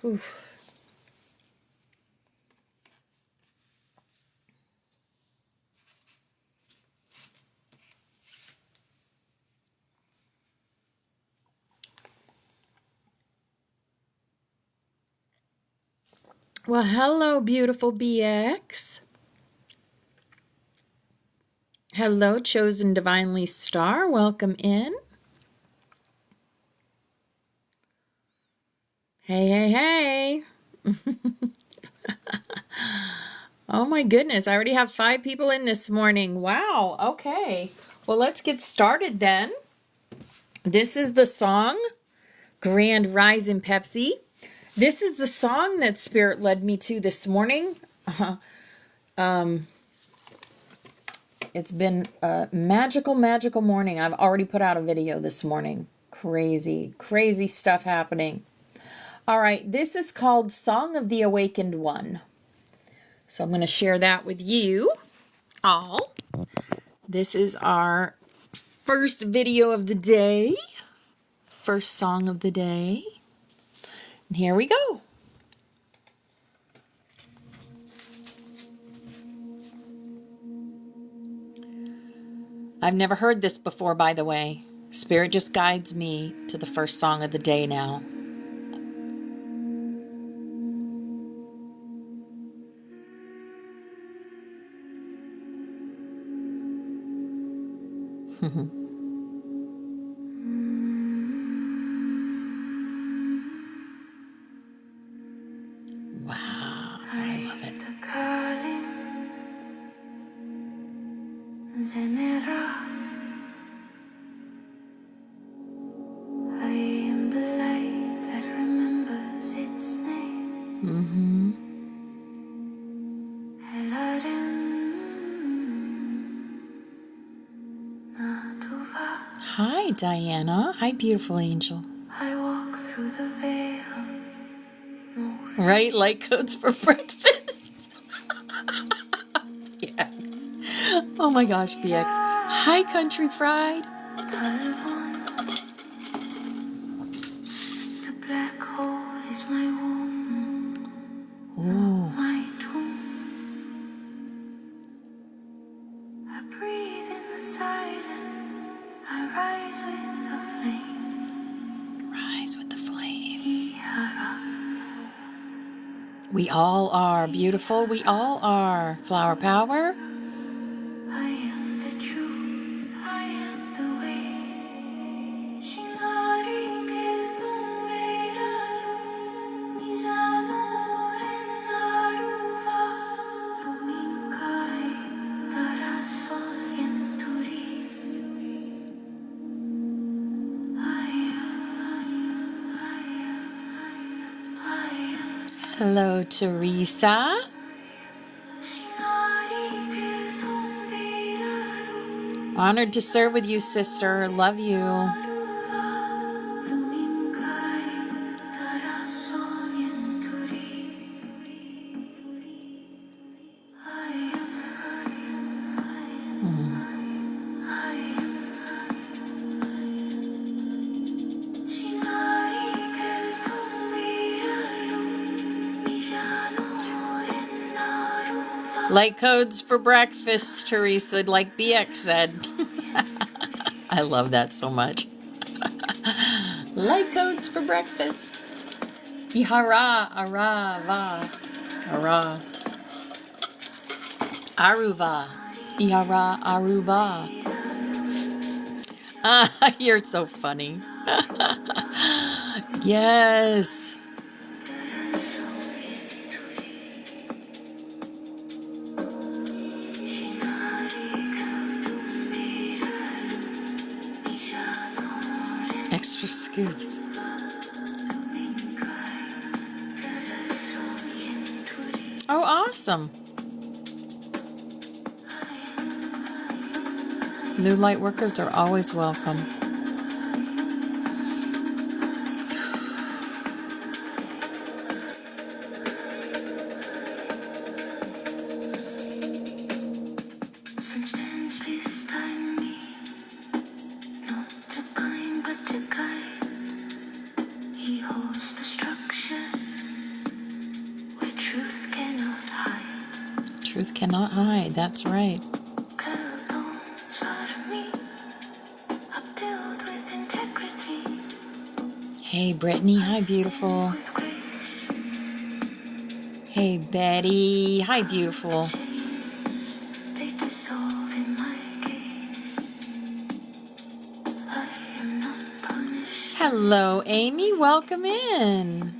Whew. Well, hello, beautiful BX. Hello, chosen divinely star. Welcome in. Hey, hey, hey. Oh my goodness, I already have 5 people in this morning. Wow, okay. Well, let's get started then. This is the song, Grand Rising Pepsi. This is the song that Spirit led me to this morning. It's been a magical, magical morning. I've already put out a video this morning. Crazy, crazy stuff happening. All right, this is called Song of the Awakened One. So I'm going to share that with you all. This is our first video of the day. First song of the day. And here we go. I've never heard this before, by the way. Spirit just guides me to the first song of the day now. Wow, I love it. I am the light that remembers its name. Hi, Diana. Hi, beautiful angel. I walk through the veil. Right? Light codes for breakfast. Yes. Oh my gosh, BX. Hi, Country Fried. The black hole is my womb. Ooh. My tomb. I breathe in the silence. I rise with the flame. Rise with the flame. We all are beautiful. We all are. Flower power. I am the truth. I am the way. Hello, Teresa. Honored to serve with you, sister. Love you. Light codes for breakfast, Teresa, like BX said. I love that so much. Light codes for breakfast. Ihara, ara, va, ara. Aruva. Ihara, aruva. Ah, you're so funny. Yes. Extra scoops. Oh, awesome. New light workers are always welcome. cannot hide. That's right. Hey, Brittany. Hi, beautiful. Hey, Betty. Hi, beautiful. Hello, Amy. Welcome in.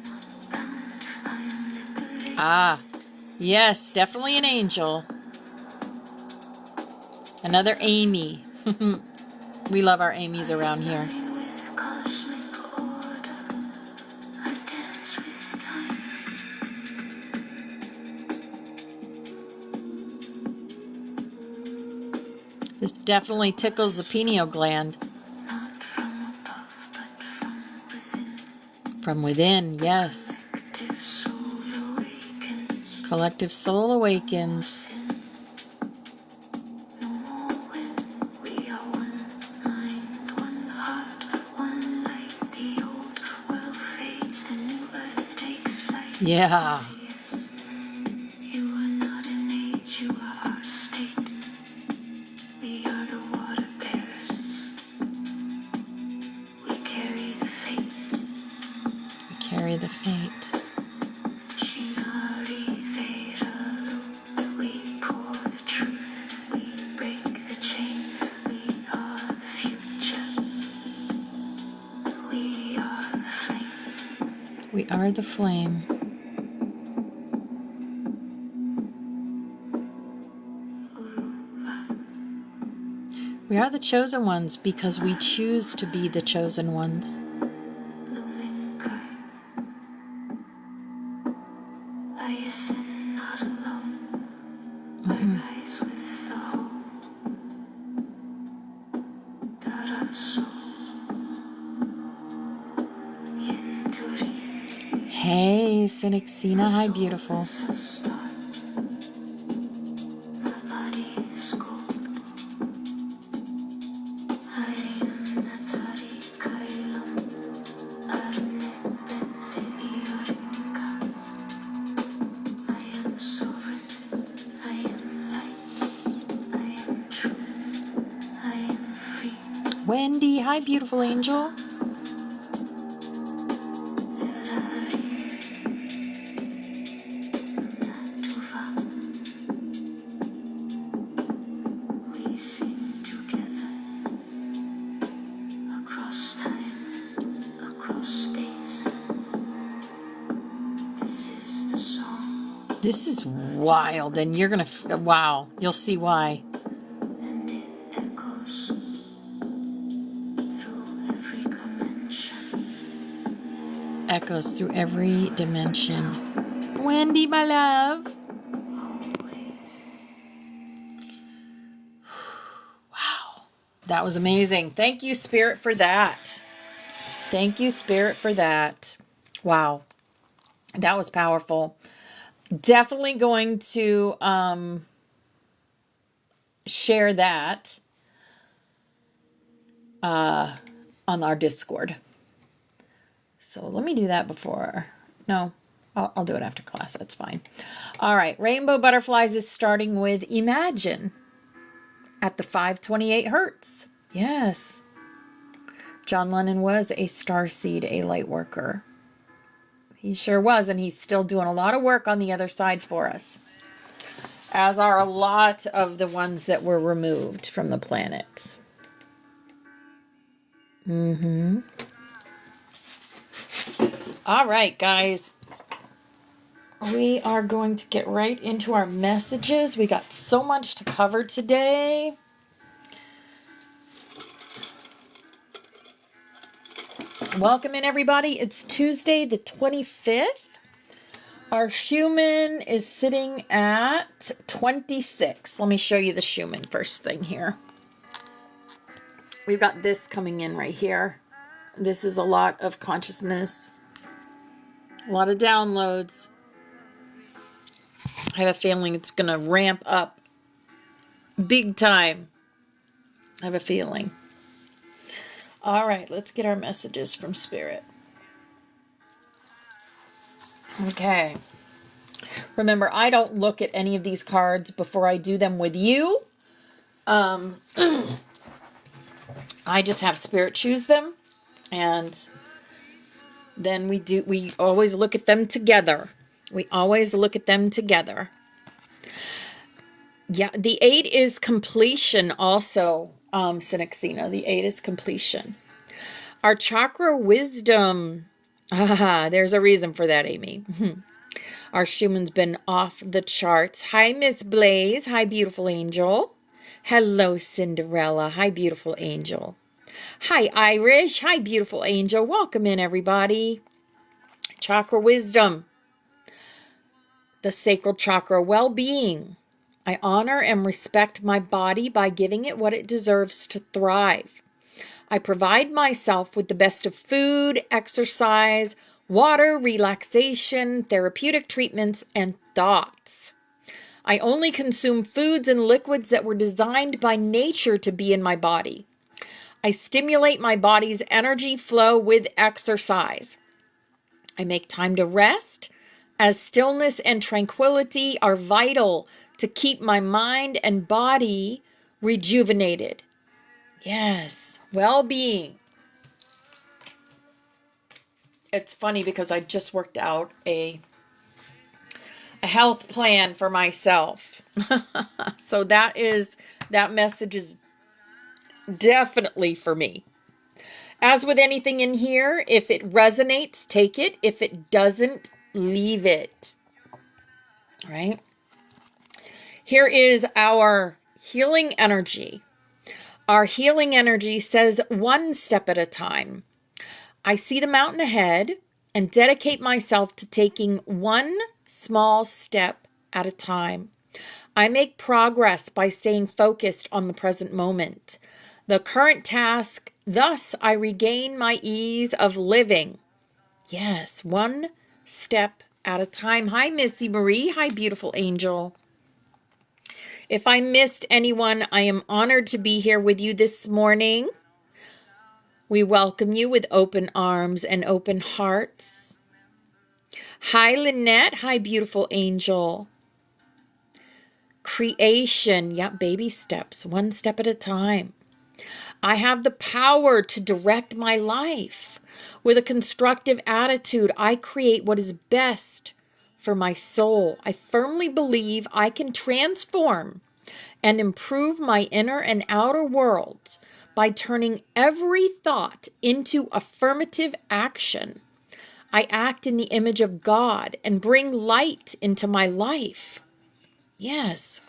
Ah, yes, definitely an angel. Another Amy. We love our Amys around here. This definitely tickles the pineal gland. From within, yes. Collective soul awakens. Yeah. Carry the fate. We are the flame. We are the chosen ones because we choose to be the chosen ones. Hey, Synexina. Hi, beautiful. Wendy. Hi, beautiful angel. This is wild, and you're gonna, wow, you'll see why. And it echoes through every dimension. Echoes through every dimension. Wendy, my love. Always. Wow, that was amazing. Thank you, Spirit, for that. Thank you, Spirit, for that. Wow, that was powerful. Definitely going to share that on our Discord. So let me do that before. No, I'll do it after class. That's fine. All right. Rainbow Butterflies is starting with Imagine at the 528 hertz. Yes. John Lennon was a starseed, a light worker. He sure was, and he's still doing a lot of work on the other side for us. As are a lot of the ones that were removed from the planet. All right, guys. We are going to get right into our messages. We got so much to cover today. Welcome in, everybody. It's Tuesday the 25th. Our Schumann is sitting at 26. Let me show you the Schumann first thing here. We've got this coming in right here. This is a lot of consciousness. A lot of downloads. I have a feeling it's going to ramp up big time. I have a feeling. All right, let's get our messages from Spirit. Okay. Remember, I don't look at any of these cards before I do them with you. I just have Spirit choose them, and then we always look at them together. We always look at them together. Yeah, the 8 is completion also, Synexina. The 8 is completion. Our chakra wisdom. Ah, there's a reason for that, Amy. Our Schumann's been off the charts. Hi, Miss Blaze. Hi, beautiful angel. Hello, Cinderella. Hi, beautiful angel. Hi, Irish. Hi, beautiful angel. Welcome in, everybody. Chakra wisdom. The sacral chakra, well-being. I honor and respect my body by giving it what it deserves to thrive. I provide myself with the best of food, exercise, water, relaxation, therapeutic treatments, and thoughts. I only consume foods and liquids that were designed by nature to be in my body. I stimulate my body's energy flow with exercise. I make time to rest, as stillness and tranquility are vital to keep my mind and body rejuvenated. Yes, well-being. It's funny because I just worked out a health plan for myself. So that message is definitely for me. As with anything in here, if it resonates, take it. If it doesn't, leave it. Right? Here is our healing energy. Our healing energy says one step at a time. I see the mountain ahead and dedicate myself to taking one small step at a time. I make progress by staying focused on the present moment. The current task, thus I regain my ease of living. Yes, one step at a time. Hi, Missy Marie. Hi, beautiful angel. If I missed anyone, I am honored to be here with you this morning. We welcome you with open arms and open hearts. Hi, Lynette. Hi, beautiful angel. Creation. Yep, baby steps, one step at a time. I have the power to direct my life. With a constructive attitude, I create what is best for my soul. I firmly believe I can transform and improve my inner and outer worlds by turning every thought into affirmative action. I act in the image of God and bring light into my life. Yes.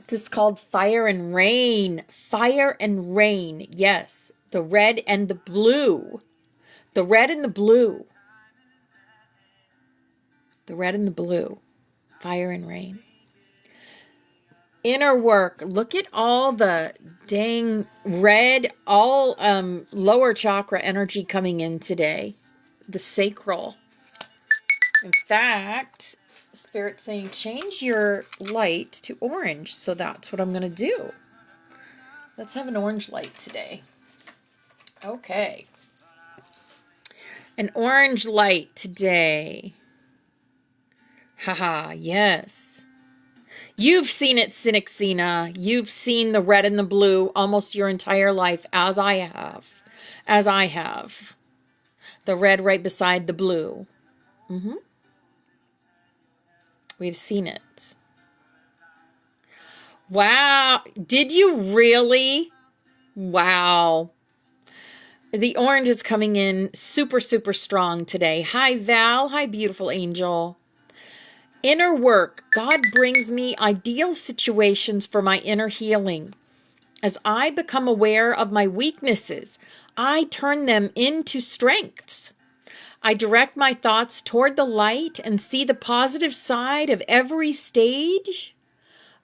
This is called fire and rain. Fire and rain. Yes. The red and the blue. The red and the blue. The red and the blue. Fire and rain. Inner work. Look at all the dang red, all lower chakra energy coming in today. The sacral. In fact, Spirit's saying change your light to orange. So that's what I'm going to do. Let's have an orange light today. Okay. An orange light today. Haha, yes. You've seen it, Synexina. You've seen the red and the blue almost your entire life, as I have. As I have. The red right beside the blue. We've seen it. Wow. Did you really? Wow. The orange is coming in super, super strong today. Hi, Val. Hi, beautiful angel. Inner work. God brings me ideal situations for my inner healing. As I become aware of my weaknesses, I turn them into strengths. I direct my thoughts toward the light and see the positive side of every stage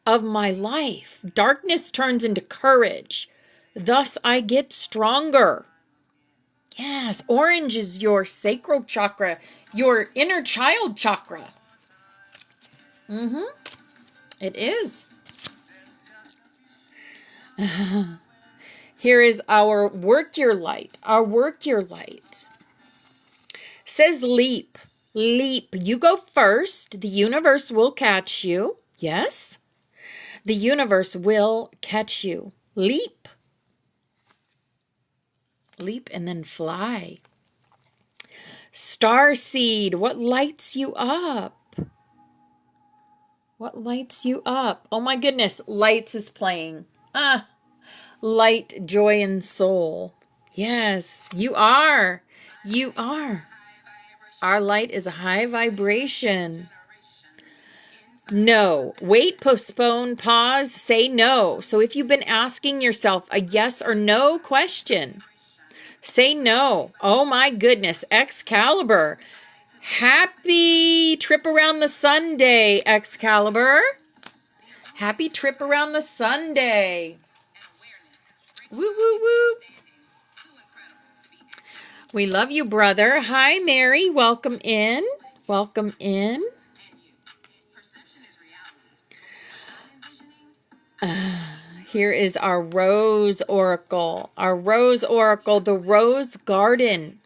of my life. Darkness turns into courage. Thus, I get stronger. Yes, orange is your sacral chakra, your inner child chakra. It is. Here is our work your light. Our work your light. says leap. Leap. You go first. The universe will catch you. Yes. The universe will catch you. Leap. Leap and then fly. Starseed. What lights you up? What lights you up? Oh my goodness. Lights is playing. Light, joy, and soul. Yes, you are. You are. Our light is a high vibration. No. Wait, postpone, pause, say no. So if you've been asking yourself a yes or no question, say no. Oh my goodness. Excalibur. Happy trip around the sun day, Excalibur. Happy trip around the sun day. Woo, woo, woo. We love you, brother. Hi, Mary. Welcome in. Welcome in. Here is our Rose Oracle. Our Rose Oracle, the Rose Garden.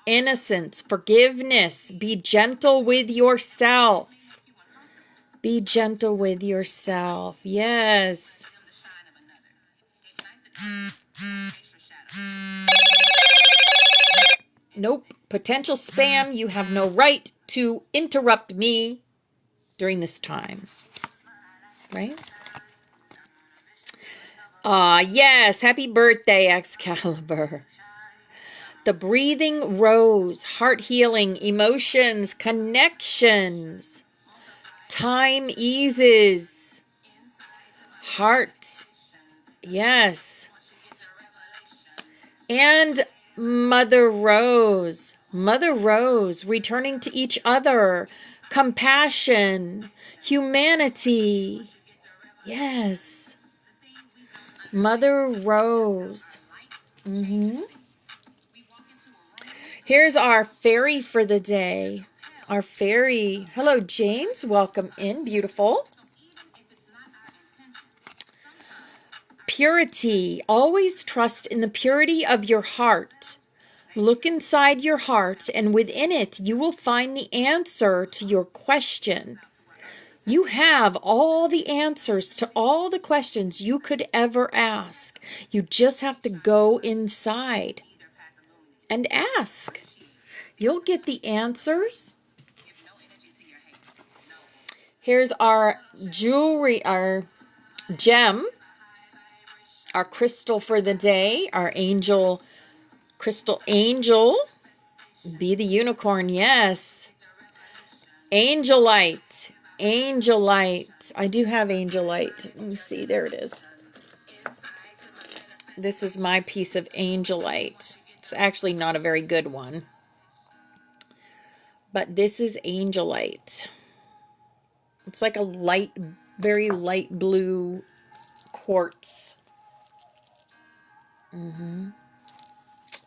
Innocence, forgiveness. Be gentle with yourself. Be gentle with yourself. Yes. Nope. Potential spam. You have no right to interrupt me during this time. Right? Yes. Happy birthday, Excalibur. The breathing rose, heart healing, emotions, connections. Time eases. Hearts. Yes. And Mother Rose. Mother Rose, returning to each other. Compassion. Humanity. Yes. Mother Rose. Here's our fairy for the day. Our fairy. Hello, James. Welcome in. Beautiful. Purity. Always trust in the purity of your heart. Look inside your heart, and within it, you will find the answer to your question. You have all the answers to all the questions you could ever ask. You just have to go inside and ask. You'll get the answers. Here's our jewelry, our gem, our crystal for the day, our angel, crystal angel. Be the unicorn, yes. Angelite, angelite. I do have angelite. Let me see, there it is. This is my piece of angelite. It's actually not a very good one. But this is angelite. It's like a light, very light blue quartz.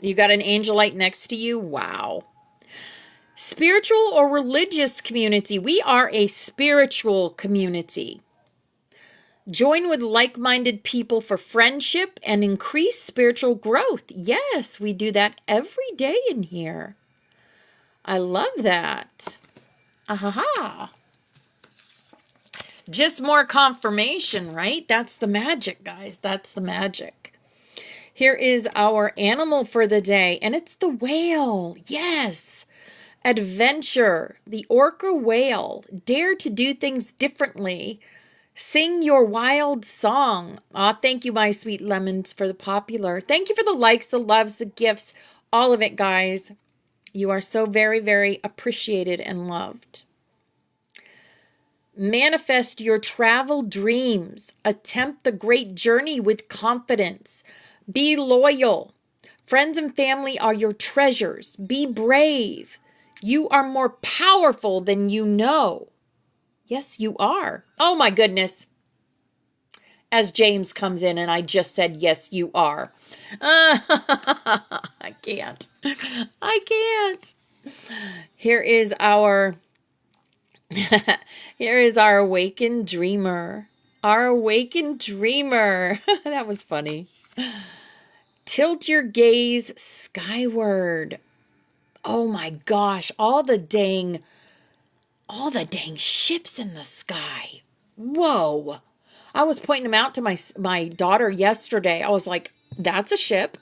You got an angelite next to you? Wow. Spiritual or religious community? We are a spiritual community. Join with like-minded people for friendship and increase spiritual growth. Yes, we do that every day in here. I love that. Ahaha. Just more confirmation, right? That's the magic, guys. That's the magic. Here is our animal for the day, and it's the whale. Yes. Adventure. The orca whale. Dare to do things differently. Sing your wild song. Thank you, my sweet lemons, for the popular. Thank you for the likes, the loves, the gifts, all of it, guys. You are so very, very appreciated and loved. Manifest your travel dreams. Attempt the great journey with confidence. Be loyal. Friends and family are your treasures. Be brave. You are more powerful than you know. Yes, you are. Oh my goodness. As James comes in and I just said, yes, you are. I can't. I can't. Here is our awakened dreamer. Our awakened dreamer. That was funny. Tilt your gaze skyward. Oh my gosh, all the dang ships in the sky. Whoa. I was pointing them out to my daughter yesterday. I was like, that's a ship.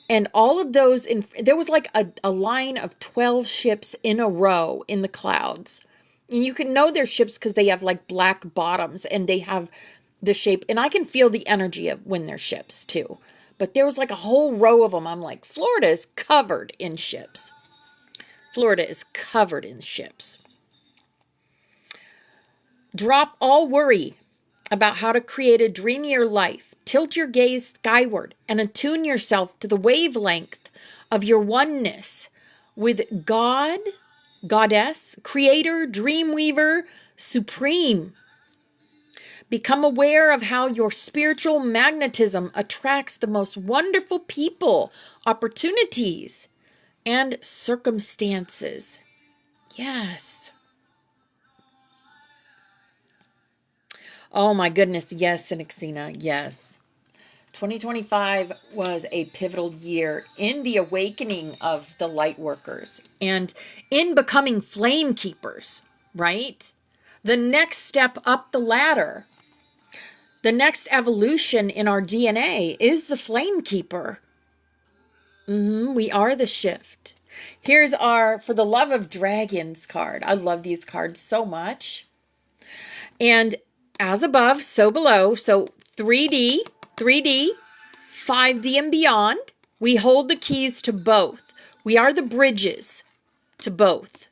And all of those, there was like a line of 12 ships in a row in the clouds. And you can know they're ships because they have like black bottoms and they have the shape. And I can feel the energy of when they're ships too. But there was like a whole row of them. I'm like, Florida is covered in ships. Florida is covered in ships. Drop all worry about how to create a dreamier life. Tilt your gaze skyward and attune yourself to the wavelength of your oneness with God, Goddess, Creator, Dreamweaver, Supreme. Become aware of how your spiritual magnetism attracts the most wonderful people, opportunities, and circumstances. Yes. Oh my goodness, yes, Sinixina, yes. 2025 was a pivotal year in the awakening of the light workers and in becoming flame keepers, right? The next step up the ladder, the next evolution in our DNA is the flame keeper. We are the shift. Here's our For the Love of Dragons card. I love these cards so much. And as above, so below. So 3D, 5D and beyond. We hold the keys to both. We are the bridges to both.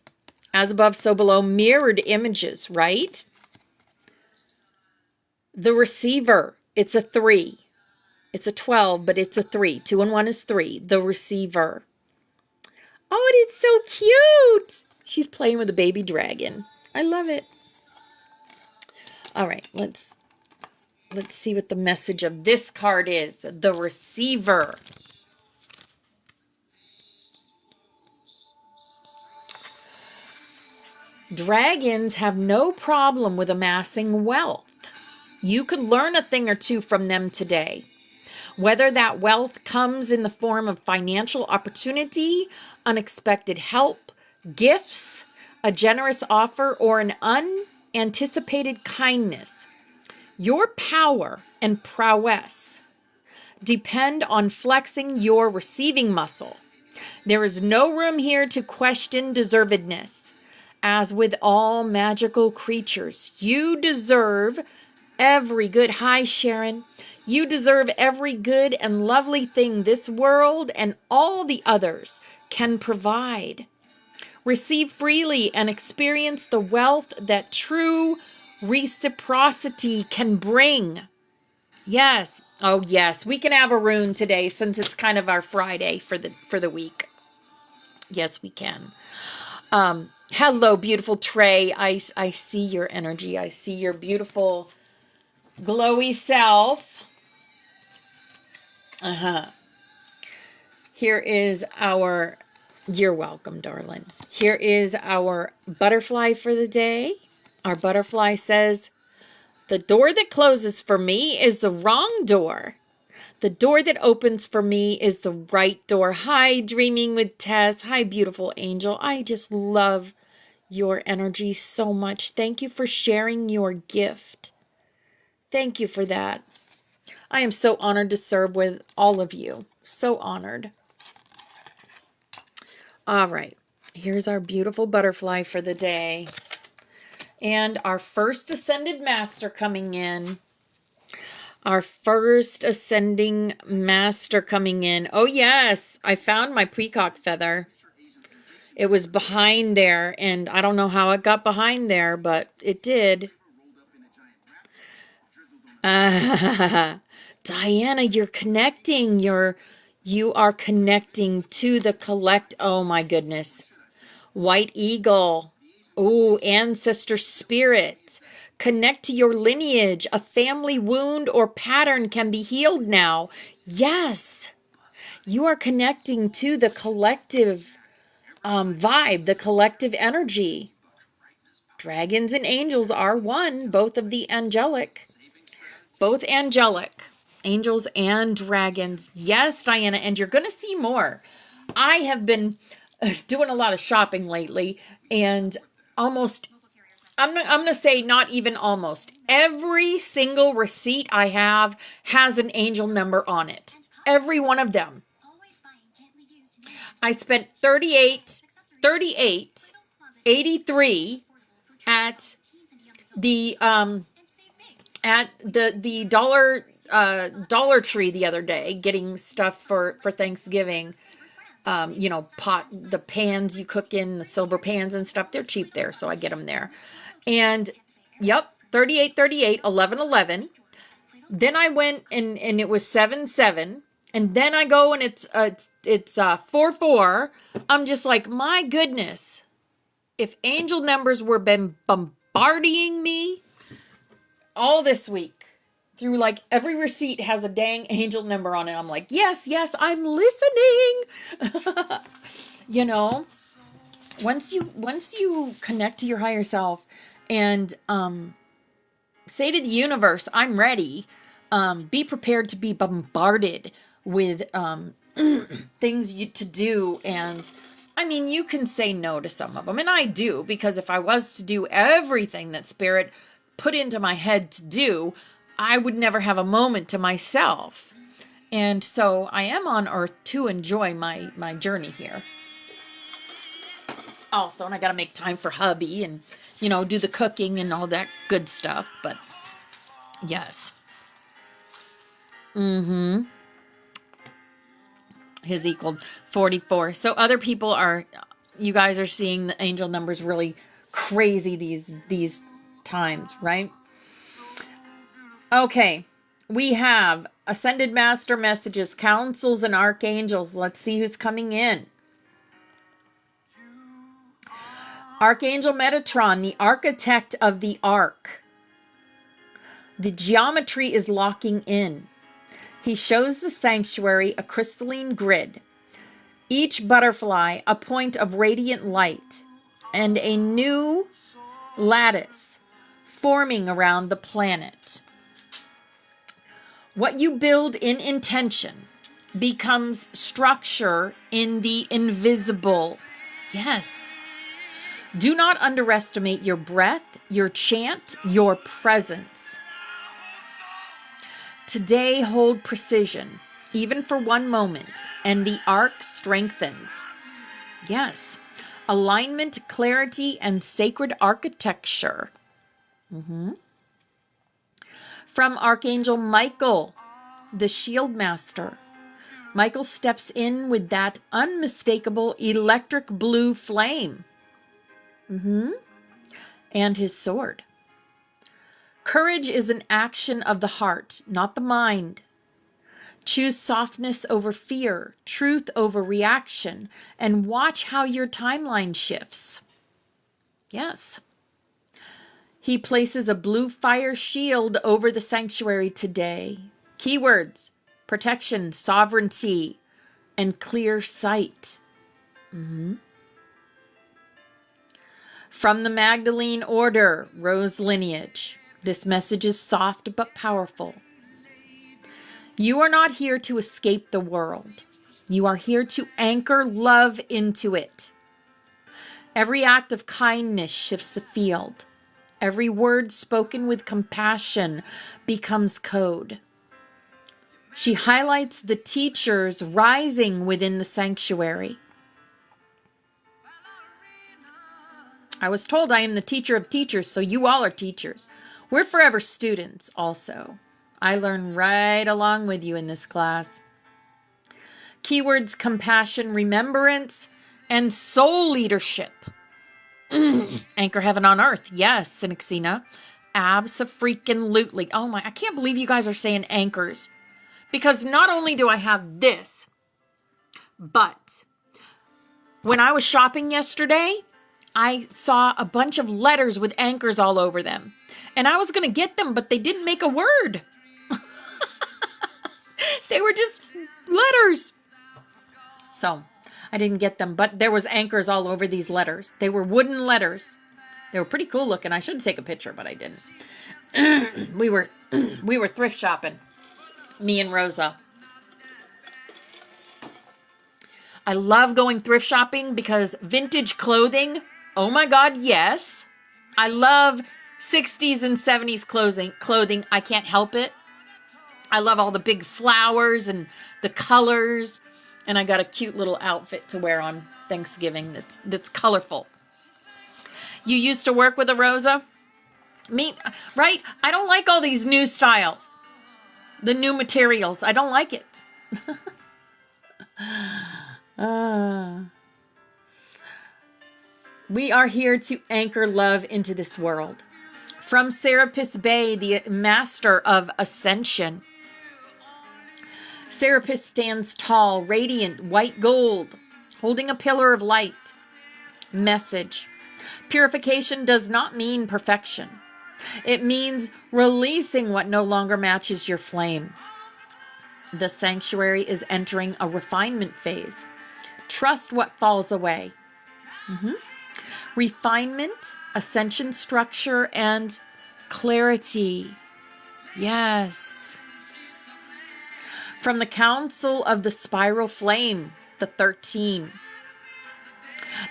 As above, so below, mirrored images, right? The receiver, it's a 3. It's a 12, but it's a 3. 2 and 1 is 3. The receiver. Oh, and it's so cute. She's playing with a baby dragon. I love it. All right, let's see what the message of this card is. The receiver. Dragons have no problem with amassing wealth. You could learn a thing or two from them today. Whether that wealth comes in the form of financial opportunity, unexpected help, gifts, a generous offer, or an unanticipated kindness. Your power and prowess depend on flexing your receiving muscle. There is no room here to question deservedness. As with all magical creatures, you deserve every good, hi Sharon, you deserve every good and lovely thing this world and all the others can provide. Receive freely and experience the wealth that true reciprocity can bring. Yes. Oh, yes. We can have a rune today since it's kind of our Friday for the week. Yes, we can. Hello, beautiful Trey. I see your energy. I see your beautiful glowy self. Here is our, you're welcome, darling. Here is our butterfly for the day. Our butterfly says, the door that closes for me is the wrong door. The door that opens for me is the right door. Hi, Dreaming with Tess. Hi, beautiful angel. I just love your energy so much. Thank you for sharing your gift. Thank you for that. I am so honored to serve with all of you. So honored. All right. Here's our beautiful butterfly for the day. And our first ascended master coming in. Our first ascending master coming in. Oh, yes. I found my peacock feather. It was behind there, and I don't know how it got behind there, but it did. Diana, you're connecting. You are connecting to the collect. Oh, my goodness. White eagle. Oh, ancestor spirit. Connect to your lineage. A family wound or pattern can be healed now. Yes. You are connecting to the collective vibe, the collective energy. Dragons and angels are one, both of the angelic. Both angelic. Angels and dragons. Yes, Diana, and you're going to see more. I have been doing a lot of shopping lately, and almost, I'm going to say not even almost, every single receipt I have has an angel number on it. Every one of them. I spent 83 at the Dollar Tree the other day, getting stuff for Thanksgiving. The pans you cook in, the silver pans and stuff, they're cheap there, so I get them there. And yep, 38, 11. Then I went and it was 7. And then I go and it's 4. I'm just like, my goodness, if angel numbers were been bombarding me all this week through, like, every receipt has a dang angel number on it. I'm like, yes, I'm listening. Once you connect to your higher self and say to the universe, I'm ready. Be prepared to be bombarded with things to do. And I mean, you can say no to some of them. And I do, because if I was to do everything that Spirit put into my head to do, I would never have a moment to myself. And so I am on earth to enjoy my journey here. Also, and I got to make time for hubby and, do the cooking and all that good stuff. But yes. His equaled 44. So other people you guys are seeing the angel numbers really crazy these times, right? Okay. We have Ascended Master messages, councils, and archangels. Let's see who's coming in. Archangel Metatron, the architect of the ark. The geometry is locking in. He shows the sanctuary a crystalline grid, each butterfly a point of radiant light, and a new lattice forming around the planet. What you build in intention becomes structure in the invisible. Yes. Do not underestimate your breath, your chant, your presence. Today, hold precision, even for one moment, and the arc strengthens. Yes. Alignment, clarity, and sacred architecture. From Archangel Michael, the Shield Master. Michael steps in with that unmistakable electric blue flame. And his sword. Courage is an action of the heart, not the mind. Choose softness over fear, truth over reaction, and watch how your timeline shifts. Yes. He places a blue fire shield over the sanctuary today. Keywords: protection, sovereignty, and clear sight. From the Magdalene Order, Rose Lineage. This message is soft but powerful. You are not here to escape the world. You are here to anchor love into it. Every act of kindness shifts the field. Every word spoken with compassion becomes code. She highlights the teachers rising within the sanctuary. I was told I am the teacher of teachers, so you all are teachers. We're forever students also. I learn right along with you in this class. Keywords: compassion, remembrance, and soul leadership. Anchor heaven on earth. Yes, Sinixina. Abso-freaking-lutely. Oh my, I can't believe you guys are saying anchors. Because not only do I have this, but when I was shopping yesterday, I saw a bunch of letters with anchors all over them. And I was going to get them, but they didn't make a word. They were just letters. So I didn't get them, but there was anchors all over these letters. They were wooden letters. They were pretty cool looking. I should take a picture, but I didn't. We were thrift shopping, me and Rosa. I love going thrift shopping because vintage clothing, oh my God, yes. I love 60s and 70s clothing. I can't help it. I love all the big flowers and the colors. And I got a cute little outfit to wear on Thanksgiving that's colorful. You used to work with a Rosa? Me, right? I don't like all these new styles. The new materials. I don't like it. We are here to anchor love into this world. From Serapis Bey, the master of ascension. Serapis stands tall, radiant, white gold, holding a pillar of light. Message. Purification does not mean perfection. It means releasing what no longer matches your flame. The sanctuary is entering a refinement phase. Trust what falls away. Refinement, ascension structure, and clarity. Yes. From the Council of the Spiral Flame, the 13.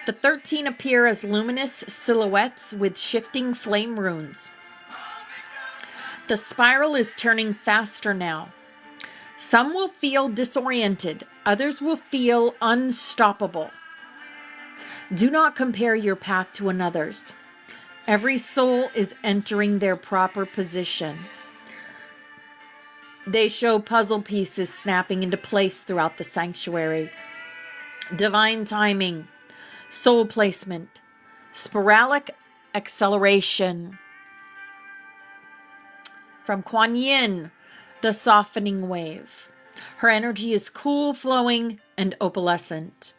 The 13 appear as luminous silhouettes with shifting flame runes. The spiral is turning faster now. Some will feel disoriented. Others will feel unstoppable. Do not compare your path to another's. Every soul is entering their proper position. They show puzzle pieces snapping into place throughout the sanctuary. Divine timing, soul placement, spiralic acceleration. From Kuan Yin, the softening wave. Her energy is cool, flowing, and opalescent.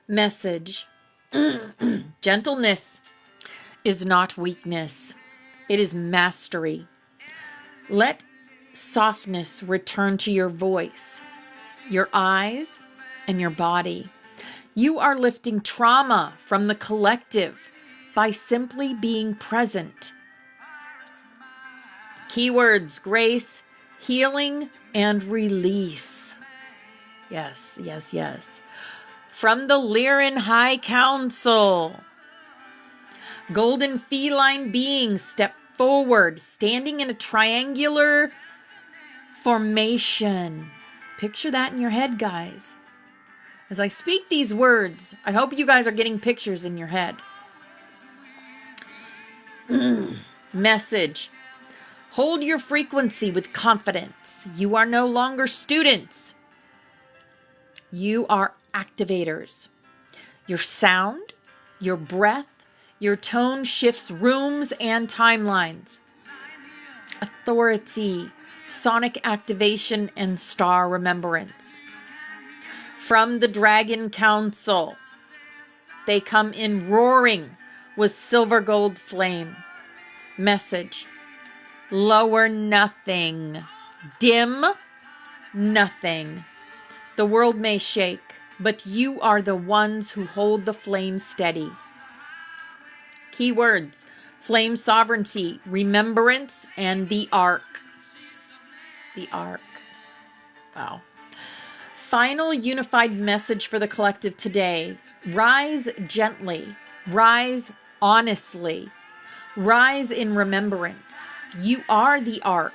Message. Gentleness is not weakness. It is mastery. Let softness return to your voice, your eyes, and your body. You are lifting trauma from the collective by simply being present. Keywords: grace, healing, and release. Yes, yes, yes. From the Lyran High Council. Golden feline beings step forward, standing in a triangular formation. Picture that in your head, guys. As I speak these words, I hope you guys are getting pictures in your head. Message. Hold your frequency with confidence. You are no longer students. You are activators. Your sound, your breath, your tone shifts rooms and timelines. Authority, sonic activation, and star remembrance. From the Dragon Council, they come in roaring with silver gold flame. Message. Lower nothing. Dim nothing. The world may shake, but you are the ones who hold the flame steady. Keywords: flame sovereignty, remembrance, and the arc. The arc. Wow. Final unified message for the collective today. Rise gently. Rise honestly. Rise in remembrance. You are the arc.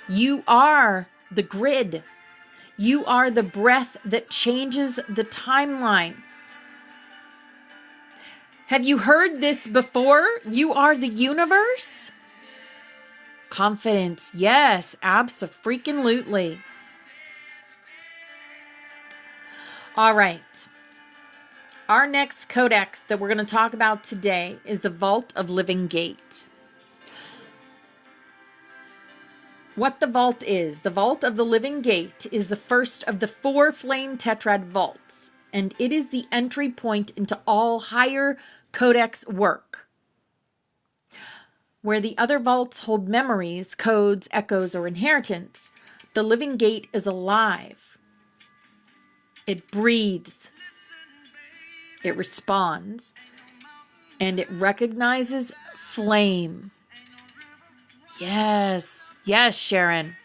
You are the grid. You are the breath that changes the timeline. Have you heard this before? You are the universe? Confidence. Yes, abso-freaking-lutely. All right. Our next codex that we're going to talk about today is the Vault of Living Gate. What the vault is. The Vault of the Living Gate is the first of the 4 flame tetrad vaults, and it is the entry point into all higher codex work. Where the other vaults hold memories, codes, echoes, or inheritance, the Living Gate is alive. It breathes. It responds. And it recognizes flame. Yes. Yes, Sharon.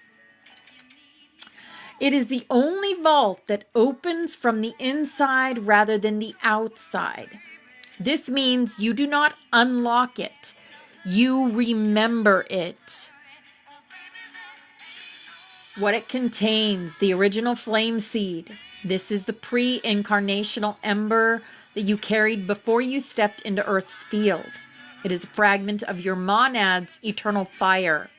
It is the only vault that opens from the inside rather than the outside. This means you do not unlock it. You remember it. What it contains, the original flame seed. This is the pre-incarnational ember that you carried before you stepped into Earth's field. It is a fragment of your monad's eternal fire.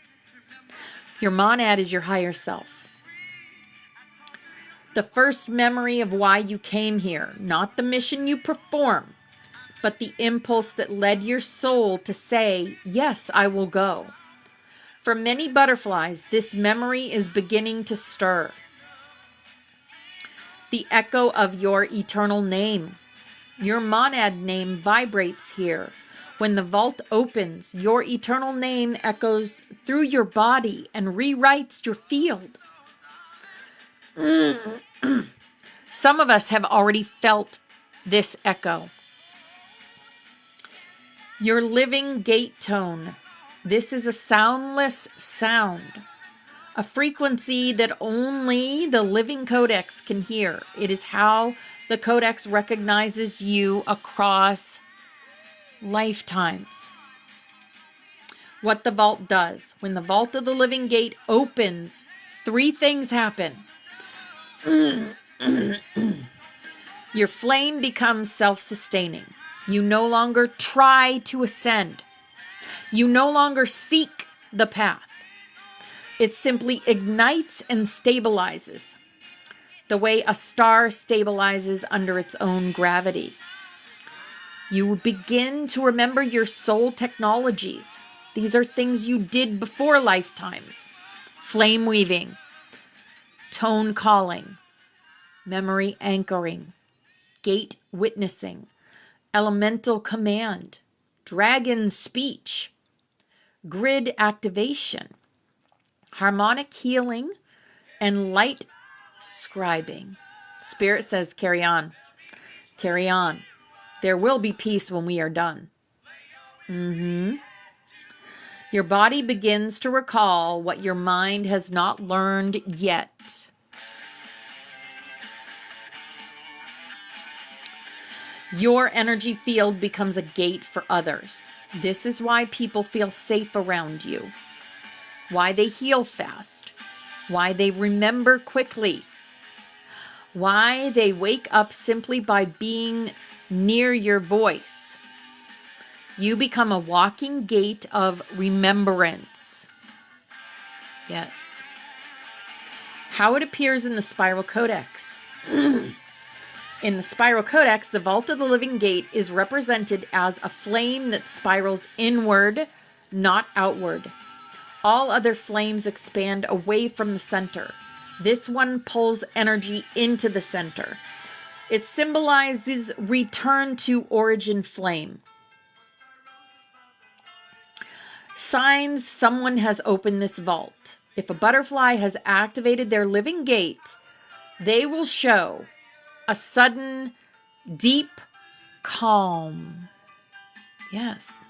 Your monad is your higher self. The first memory of why you came here, not the mission you perform, but the impulse that led your soul to say, yes, I will go. For many butterflies, this memory is beginning to stir. The echo of your eternal name. Your monad name vibrates here. When the vault opens, your eternal name echoes through your body and rewrites your field. Some of us have already felt this echo. Your living gate tone. This is a soundless sound, a frequency that only the living codex can hear. It is how the codex recognizes you across lifetimes. What the vault does. When the vault of the living gate opens, 3 things happen. Your flame becomes self-sustaining. You no longer try to ascend. You no longer seek the path. It simply ignites and stabilizes, the way a star stabilizes under its own gravity. You begin to remember your soul technologies. These are things you did before lifetimes. Flame weaving, tone calling, memory anchoring, gate witnessing, elemental command, dragon speech, grid activation, harmonic healing, and light scribing. Spirit says, carry on. Carry on. There will be peace when we are done. Your body begins to recall what your mind has not learned yet. Your energy field becomes a gate for others. This is why people feel safe around you, why they heal fast, why they remember quickly, why they wake up simply by being near your voice. You become a walking gate of remembrance. Yes. How it appears in the Spiral Codex. In the Spiral Codex, the Vault of the Living Gate is represented as a flame that spirals inward, not outward. All other flames expand away from the center. This one pulls energy into the center. It symbolizes return to origin flame. Signs someone has opened this vault. If a butterfly has activated their living gate, they will show a sudden, deep calm. Yes.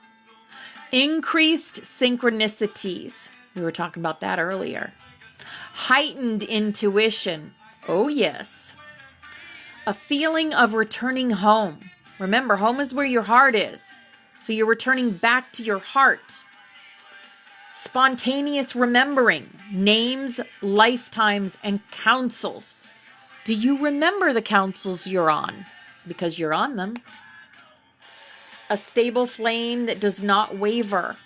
Increased synchronicities. We were talking about that earlier. Heightened intuition. Oh, yes. A feeling of returning home. Remember, home is where your heart is. So you're returning back to your heart. Spontaneous remembering. Names, lifetimes, and councils. Do you remember the councils you're on? Because you're on them. A stable flame that does not waver.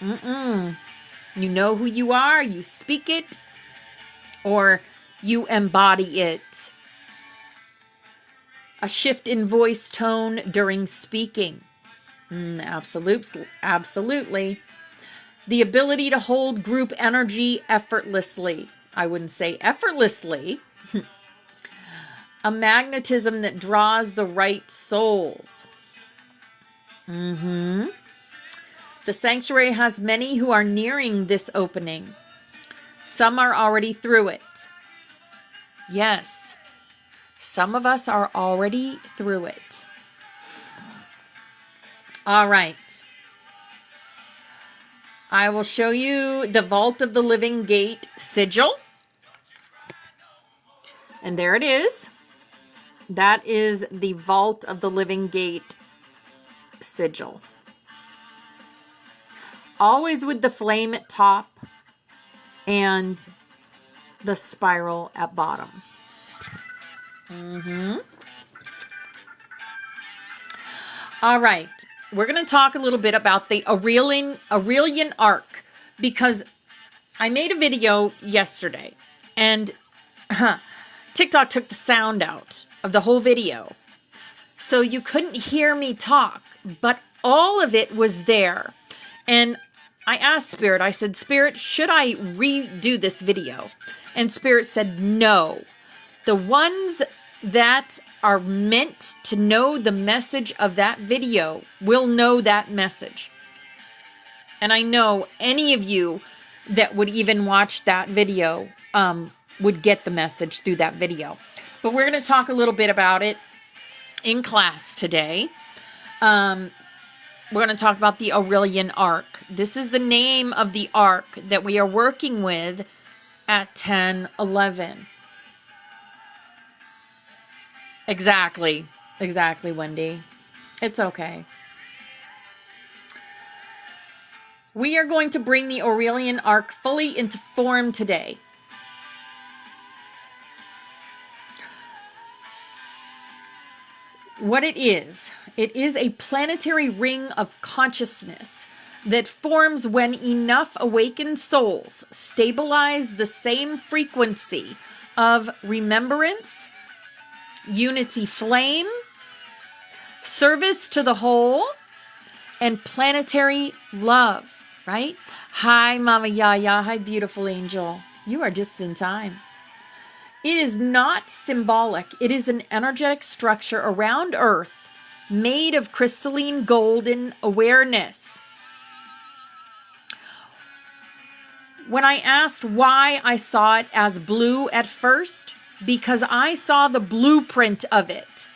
You know who you are, you speak it, or you embody it. A shift in voice tone during speaking. Absolutely. The ability to hold group energy effortlessly. I wouldn't say effortlessly. A magnetism that draws the right souls. The sanctuary has many who are nearing this opening. Some are already through it. Yes, some of us are already through it. All right. I will show you the Vault of the Living Gate sigil. And there it is. That is the Vault of the Living Gate sigil. Always with the flame at top and the spiral at bottom. All right. We're going to talk a little bit about the Aurelian arc, because I made a video yesterday and TikTok took the sound out of the whole video. So you couldn't hear me talk, but all of it was there. And I asked Spirit, I said, Spirit, should I redo this video? And Spirit said, no. The ones that are meant to know the message of that video will know that message. And I know any of you that would even watch that video would get the message through that video. But we're going to talk a little bit about it in class today. We're going to talk about the Aurelian arc. This is the name of the arc that we are working with at 10:11. Exactly, Wendy. It's okay. We are going to bring the Aurelian arc fully into form today. What it is a planetary ring of consciousness that forms when enough awakened souls stabilize the same frequency of remembrance, unity flame, service to the whole, and planetary love, right? Hi, Mama Yaya. Hi, beautiful angel. You are just in time. It is not symbolic. It is an energetic structure around Earth made of crystalline golden awareness. When I asked why I saw it as blue at first, because I saw the blueprint of it.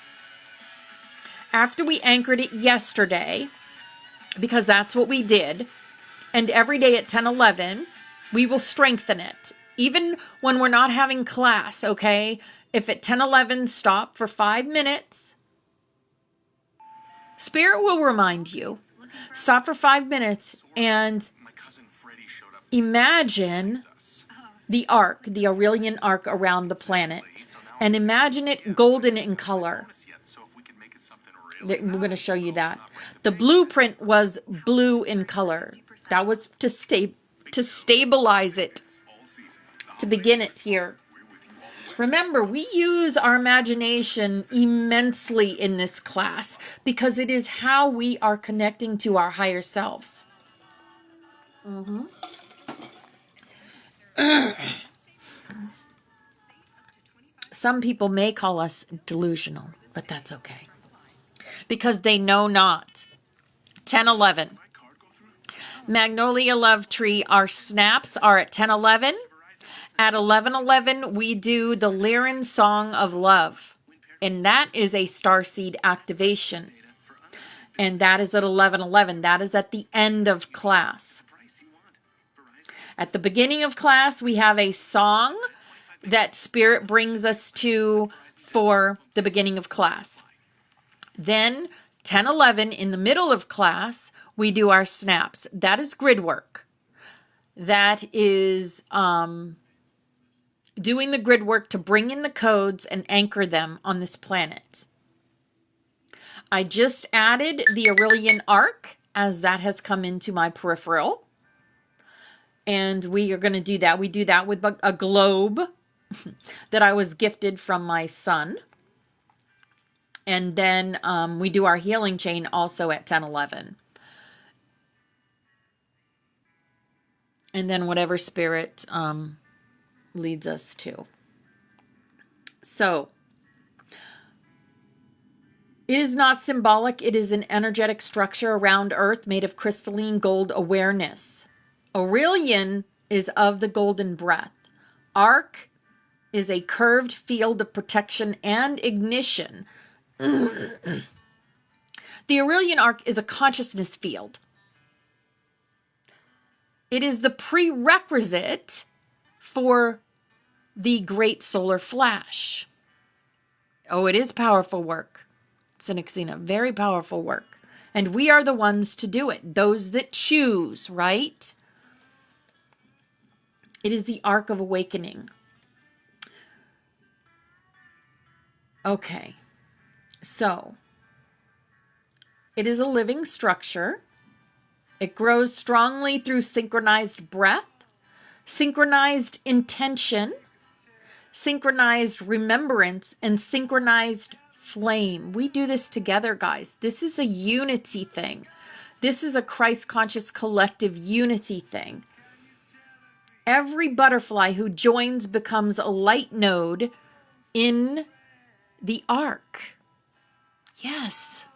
After we anchored it yesterday, because that's what we did, and every day at 10:11, we will strengthen it. Even when we're not having class, okay? If at 10:11 stop for 5 minutes, Spirit will remind you. Stop for 5 minutes and imagine the arc, the Aurelian arc around the planet. And imagine it golden in color. We're going to show you that. The blueprint was blue in color. That was to stabilize it, to begin it here. Remember, we use our imagination immensely in this class because it is how we are connecting to our higher selves. Some people may call us delusional, but that's okay. Because they know not. 10:11. Magnolia Love Tree, our snaps are at 10:11. At 11:11, we do the Lyran Song of Love. And that is a starseed activation. And that is at 11:11. That is at the end of class. At the beginning of class, we have a song that Spirit brings us to for the beginning of class. Then 10:11, in the middle of class, we do our snaps. That is grid work. That is doing the grid work to bring in the codes and anchor them on this planet. I just added the Aurelian arc as that has come into my peripheral. And we are going to do that. We do that with a globe that I was gifted from my son. And then we do our healing chain also at 10:11. And then whatever Spirit leads us to. So, it is not symbolic. It is an energetic structure around Earth made of crystalline gold awareness. Aurelian is of the golden breath. Arc is a curved field of protection and ignition. The Aurelian arc is a consciousness field. It is the prerequisite for the great solar flash. Oh, it is powerful work, Synexina, very powerful work. And we are the ones to do it, those that choose, right? It is the arc of awakening. Okay, so it is a living structure. It grows strongly through synchronized breath, synchronized intention, synchronized remembrance, and synchronized flame. We do this together, guys. This is a unity thing. This is a Christ conscious collective unity thing. Every butterfly who joins becomes a light node in the arc. Yes.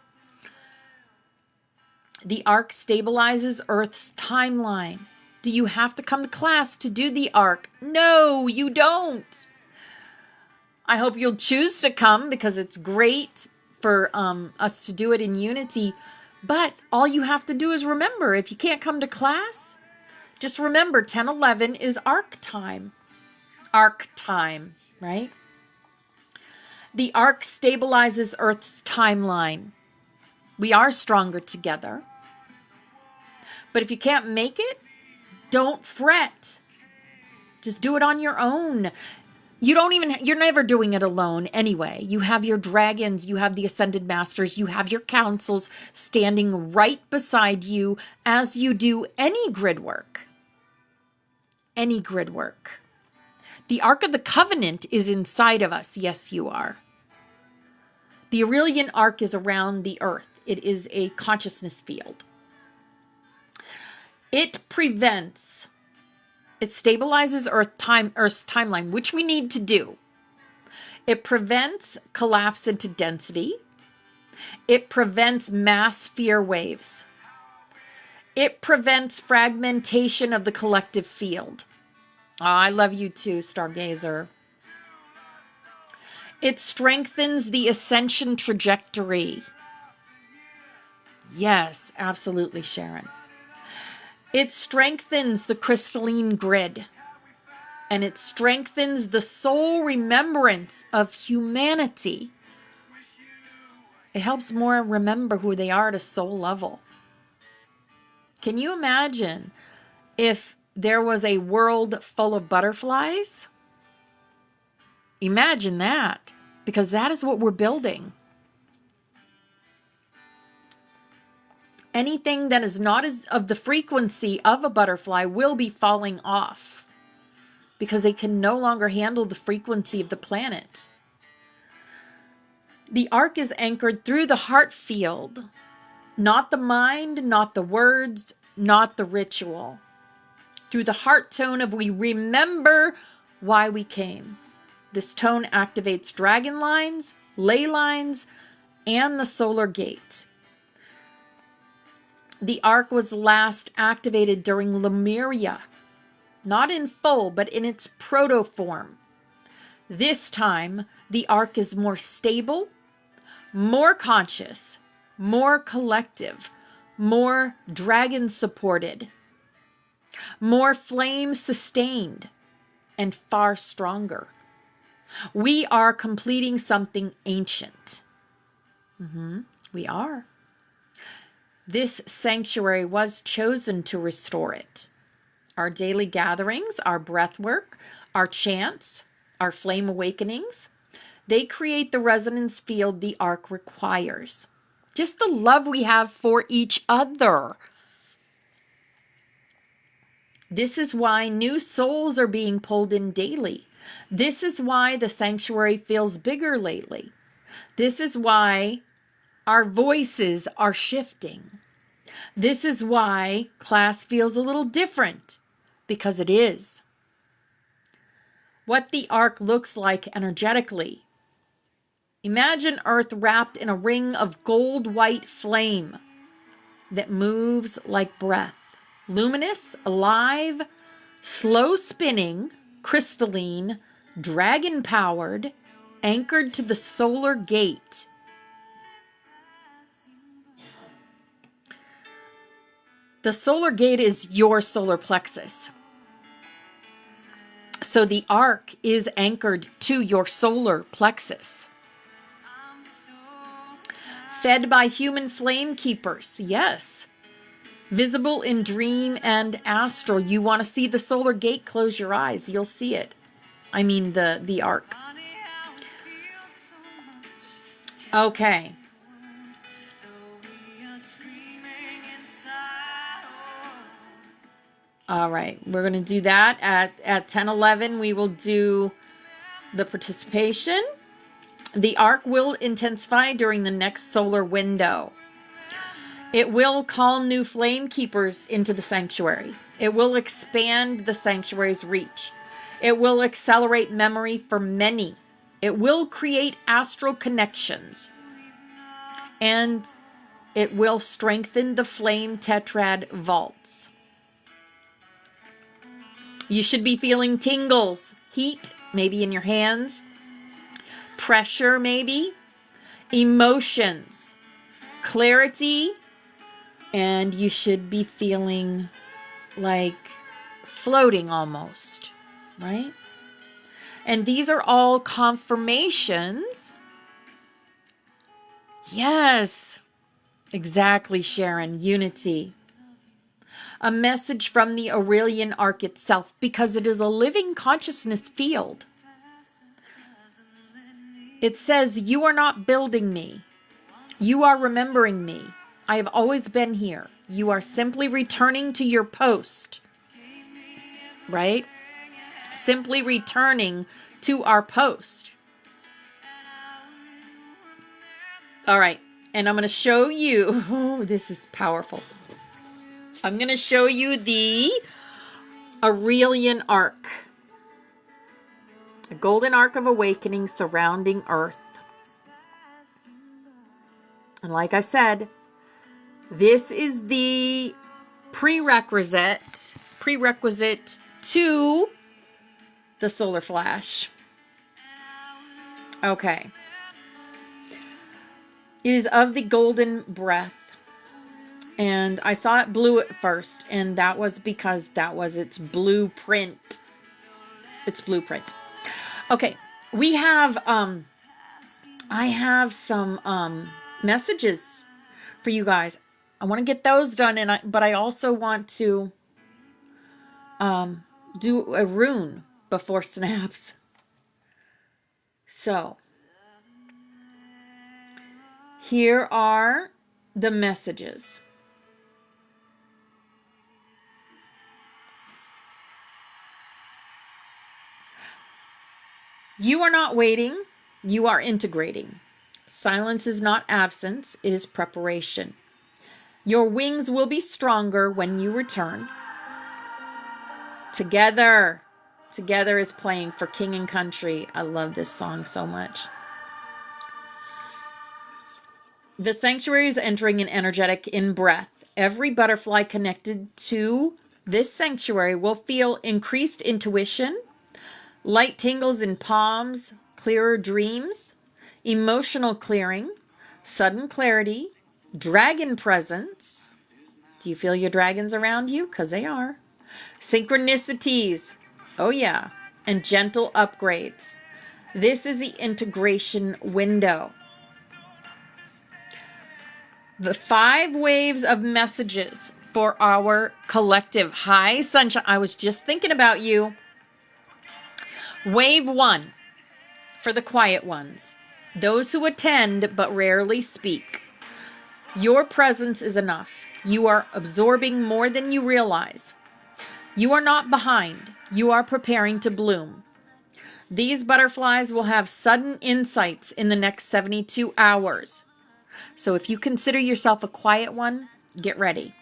The arc stabilizes Earth's timeline. Do you have to come to class to do the arc? No, you don't. I hope you'll choose to come because it's great for us to do it in unity. But all you have to do is remember, if you can't come to class, just remember 10:11 is arc time. Arc time, right? The arc stabilizes Earth's timeline. We are stronger together. But if you can't make it, don't fret. Just do it on your own. You're never doing it alone anyway. You have your dragons, you have the ascended masters, you have your councils standing right beside you as you do any grid work. Any grid work. The Ark of the Covenant is inside of us. Yes, you are. The Aurelian Ark is around the earth. It is a consciousness field. It stabilizes Earth's timeline, which we need to do. It prevents collapse into density. It prevents mass sphere waves. It prevents fragmentation of the collective field. Oh, I love you too, Stargazer. It strengthens the ascension trajectory. Yes, absolutely, Sharon. It strengthens the crystalline grid. And it strengthens the soul remembrance of humanity. It helps more remember who they are at a soul level. Can you imagine if there was a world full of butterflies? Imagine that, because that is what we're building. Anything that is not of the frequency of a butterfly will be falling off because they can no longer handle the frequency of the planets. The arc is anchored through the heart field, not the mind, not the words, not the ritual. Through the heart tone of we remember why we came. This tone activates dragon lines, ley lines, and the solar gate. The arc was last activated during Lemuria, not in full, but in its proto-form. This time, the arc is more stable, more conscious, more collective, more dragon-supported, more flame-sustained, and far stronger. We are completing something ancient. We are. This sanctuary was chosen to restore it. Our daily gatherings, our breath work, our chants, our flame awakenings, they create the resonance field the arc requires. Just the love we have for each other. This is why new souls are being pulled in daily. This is why the sanctuary feels bigger lately. This is why our voices are shifting. This is why class feels a little different, because it is. What the arc looks like energetically. Imagine Earth wrapped in a ring of gold-white flame that moves like breath. Luminous, alive, slow spinning, crystalline, dragon-powered, anchored to the solar gate. The solar gate is your solar plexus. So the ark is anchored to your solar plexus. Fed by human flame keepers. Yes. Visible in dream and astral. You want to see the solar gate? Close your eyes. You'll see it. I mean the ark. Okay. All right. We're going to do that at 10:11. We will do the participation. The arc will intensify during the next solar window. It will call new flame keepers into the sanctuary. It will expand the sanctuary's reach. It will accelerate memory for many. It will create astral connections. And it will strengthen the flame tetrad vaults. You should be feeling tingles, heat, maybe in your hands, pressure maybe, emotions, clarity, and you should be feeling like floating almost, right? And these are all confirmations. Yes, exactly, Sharon. Unity. A message from the Aurelian arc itself, because it is a living consciousness field. It says, you are not building me. You are remembering me. I have always been here. You are simply returning to your post. Right? Simply returning to our post. All right. And I'm going to show you. Oh, this is powerful. I'm going to show you the Aurelian arc. A golden arc of awakening surrounding Earth. And like I said, this is the prerequisite to the solar flash. Okay. It is of the golden breath. And I saw it blue at first, and that was because that was its blueprint. Its blueprint. Okay, we have I have some messages for you guys. I want to get those done, but I also want to do a rune before snaps. So here are the messages. You are not waiting, you are integrating. Silence is not absence, it is preparation. Your wings will be stronger when you return. Together. Together is playing for King and Country. I love this song so much. The sanctuary is entering an energetic in-breath. Every butterfly connected to this sanctuary will feel increased intuition, light tingles in palms, clearer dreams, emotional clearing, sudden clarity, dragon presence. Do you feel your dragons around you? Because they are. Synchronicities. Oh yeah. And gentle upgrades. This is the integration window. The 5 waves of messages for our collective. Hi, Sunshine. I was just thinking about you. Wave 1, for the quiet ones, those who attend but rarely speak. Your presence is enough. You are absorbing more than you realize. You are not behind. You are preparing to bloom. These butterflies will have sudden insights in the next 72 hours. So if you consider yourself a quiet one, get ready.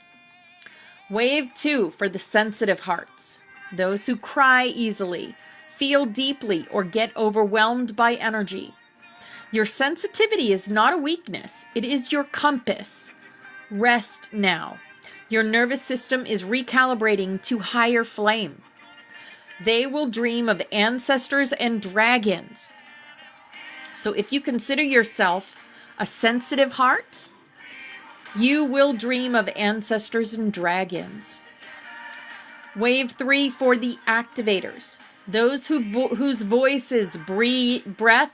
Wave 2, for the sensitive hearts, those who cry easily, feel deeply, or get overwhelmed by energy. Your sensitivity is not a weakness. It is your compass. Rest now. Your nervous system is recalibrating to higher flame. They will dream of ancestors and dragons. So if you consider yourself a sensitive heart, you will dream of ancestors and dragons. Wave 3 for the activators. Those whose voices, breath,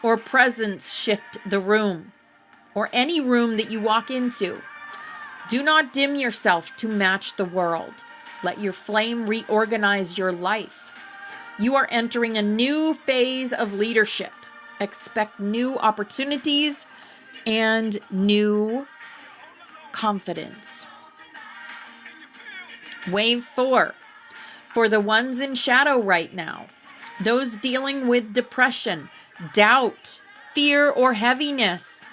or presence shift the room, or any room that you walk into. Do not dim yourself to match the world. Let your flame reorganize your life. You are entering a new phase of leadership. Expect new opportunities and new confidence. Wave 4. For the ones in shadow right now, those dealing with depression, doubt, fear, or heaviness.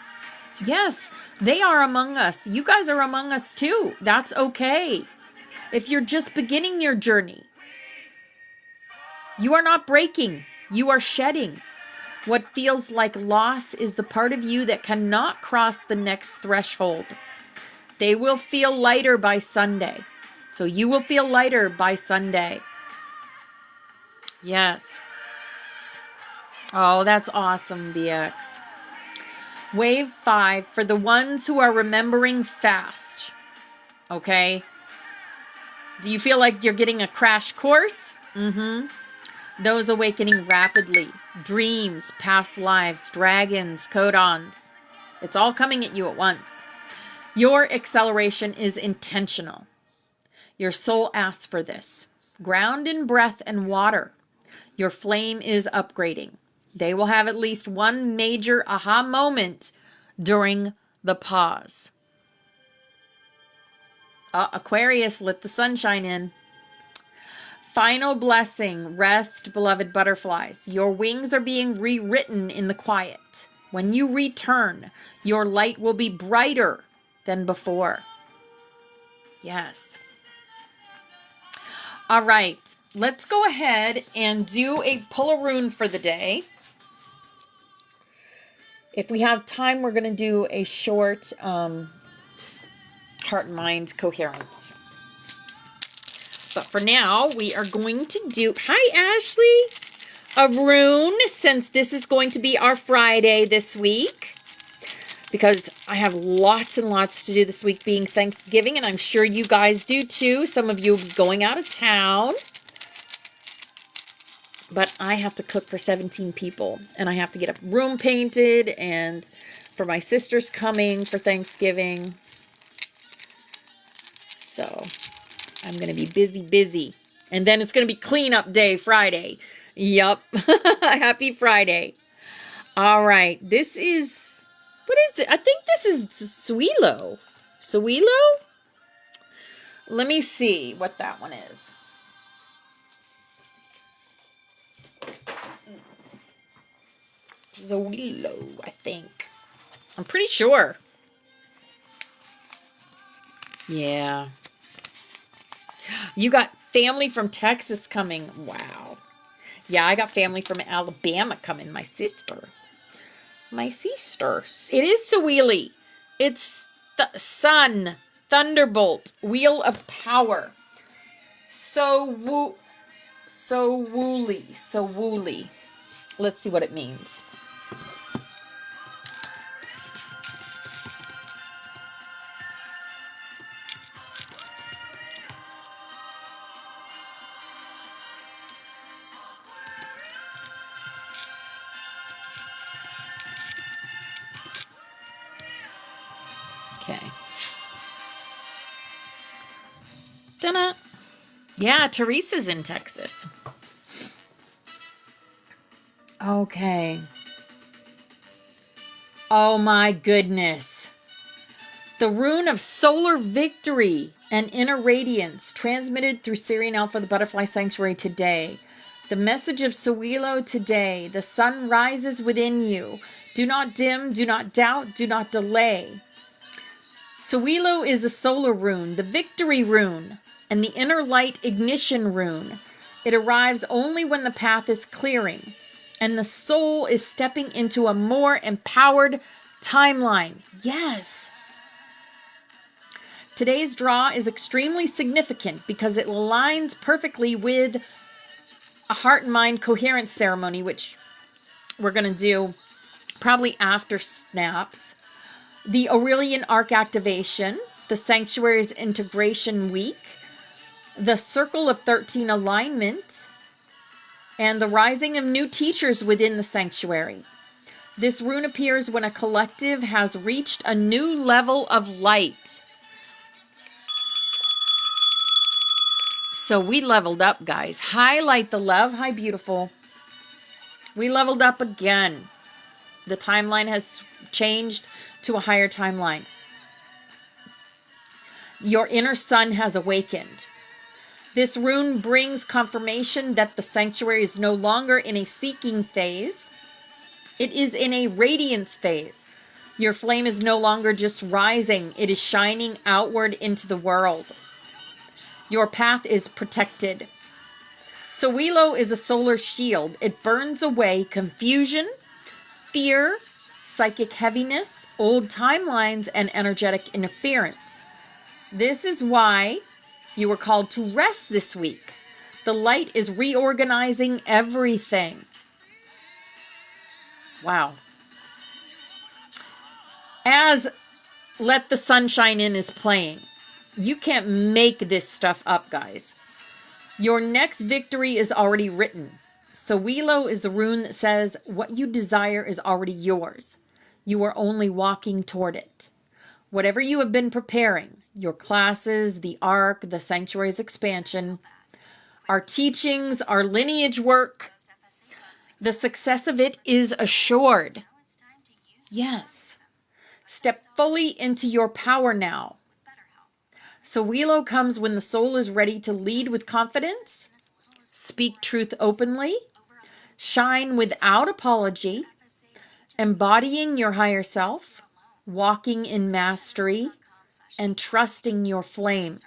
Yes, they are among us. You guys are among us too. That's okay. If you're just beginning your journey, you are not breaking. You are shedding. What feels like loss is the part of you that cannot cross the next threshold. They will feel lighter by Sunday. So you will feel lighter by Sunday. Yes. Oh, that's awesome, BX. Wave 5 for the ones who are remembering fast. Okay? Do you feel like you're getting a crash course? Those awakening rapidly. Dreams, past lives, dragons, codons. It's all coming at you at once. Your acceleration is intentional. Your soul asks for this. Ground in breath and water. Your flame is upgrading. They will have at least one major aha moment during the pause. Aquarius, let the sunshine in. Final blessing. Rest, beloved butterflies. Your wings are being rewritten in the quiet. When you return, your light will be brighter than before. Yes. All right, let's go ahead and do a pull a rune for the day. If we have time, we're going to do a short heart and mind coherence. But for now, we are going to do, hi Ashley, a rune, since this is going to be our Friday this week. Because I have lots and lots to do this week being Thanksgiving, and I'm sure you guys do too. Some of you will be going out of town. But I have to cook for 17 people, and I have to get a room painted, and for my sisters coming for Thanksgiving. So I'm going to be busy. And then it's going to be cleanup day Friday. Yup. Happy Friday. All right. This is... What is it? I think this is Suilo. Suilo? Let me see what that one is. Suilo, I think. I'm pretty sure. Yeah. You got family from Texas coming. Wow. Yeah, I got family from Alabama coming. My sister. It is Sawili. It's Sun, Thunderbolt, Wheel of Power. So woolly. Let's see what it means. Okay. Dun-na. Yeah, Teresa's in Texas. Okay. Oh my goodness. The rune of solar victory and inner radiance transmitted through Syrian Alpha, the Butterfly Sanctuary today. The message of Suilo today. The sun rises within you. Do not dim, do not doubt, do not delay. Suilo is the solar rune, the victory rune, and the inner light ignition rune. It arrives only when the path is clearing and the soul is stepping into a more empowered timeline. Yes. Today's draw is extremely significant because it aligns perfectly with a heart and mind coherence ceremony, which we're going to do probably after snaps. The Aurelian Arc activation, the Sanctuary's integration week, the circle of 13 alignment, and the rising of new teachers within the sanctuary. This rune appears when a collective has reached a new level of light. So we leveled up, guys. Highlight the love. Hi, beautiful. We leveled up again. The timeline has changed to a higher timeline. Your inner sun has awakened. This rune brings confirmation that the sanctuary is no longer in a seeking phase. It is in a radiance phase. Your flame is no longer just rising. It is shining outward into the world. Your path is protected. Sowilo is a solar shield. It burns away confusion, fear, psychic heaviness, old timelines, and energetic interference. This is why you were called to rest this week. The light is reorganizing everything. Wow. As Let the Sunshine In is playing. You can't make this stuff up, guys. Your next victory is already written. Sowilo is the rune that says what you desire is already yours. You are only walking toward it. Whatever you have been preparing, your classes, the arc, the sanctuary's expansion, our teachings, our lineage work, the success of it is assured. Yes. Step fully into your power now. Sowilo comes when the soul is ready to lead with confidence, speak truth openly, shine without apology, embodying your higher self, walking in mastery, and trusting your flame.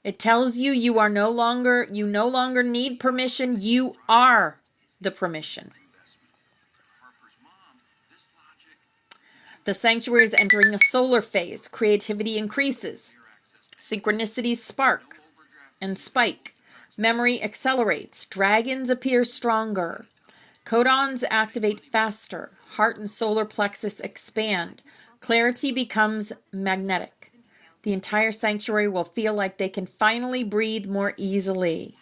It tells you you no longer need permission. You are the permission. The sanctuary is entering a solar phase. Creativity increases. Synchronicities spark and spike. Memory accelerates. Dragons appear stronger. Codons activate faster. Heart and solar plexus expand. Clarity becomes magnetic. The entire sanctuary will feel like they can finally breathe more easily.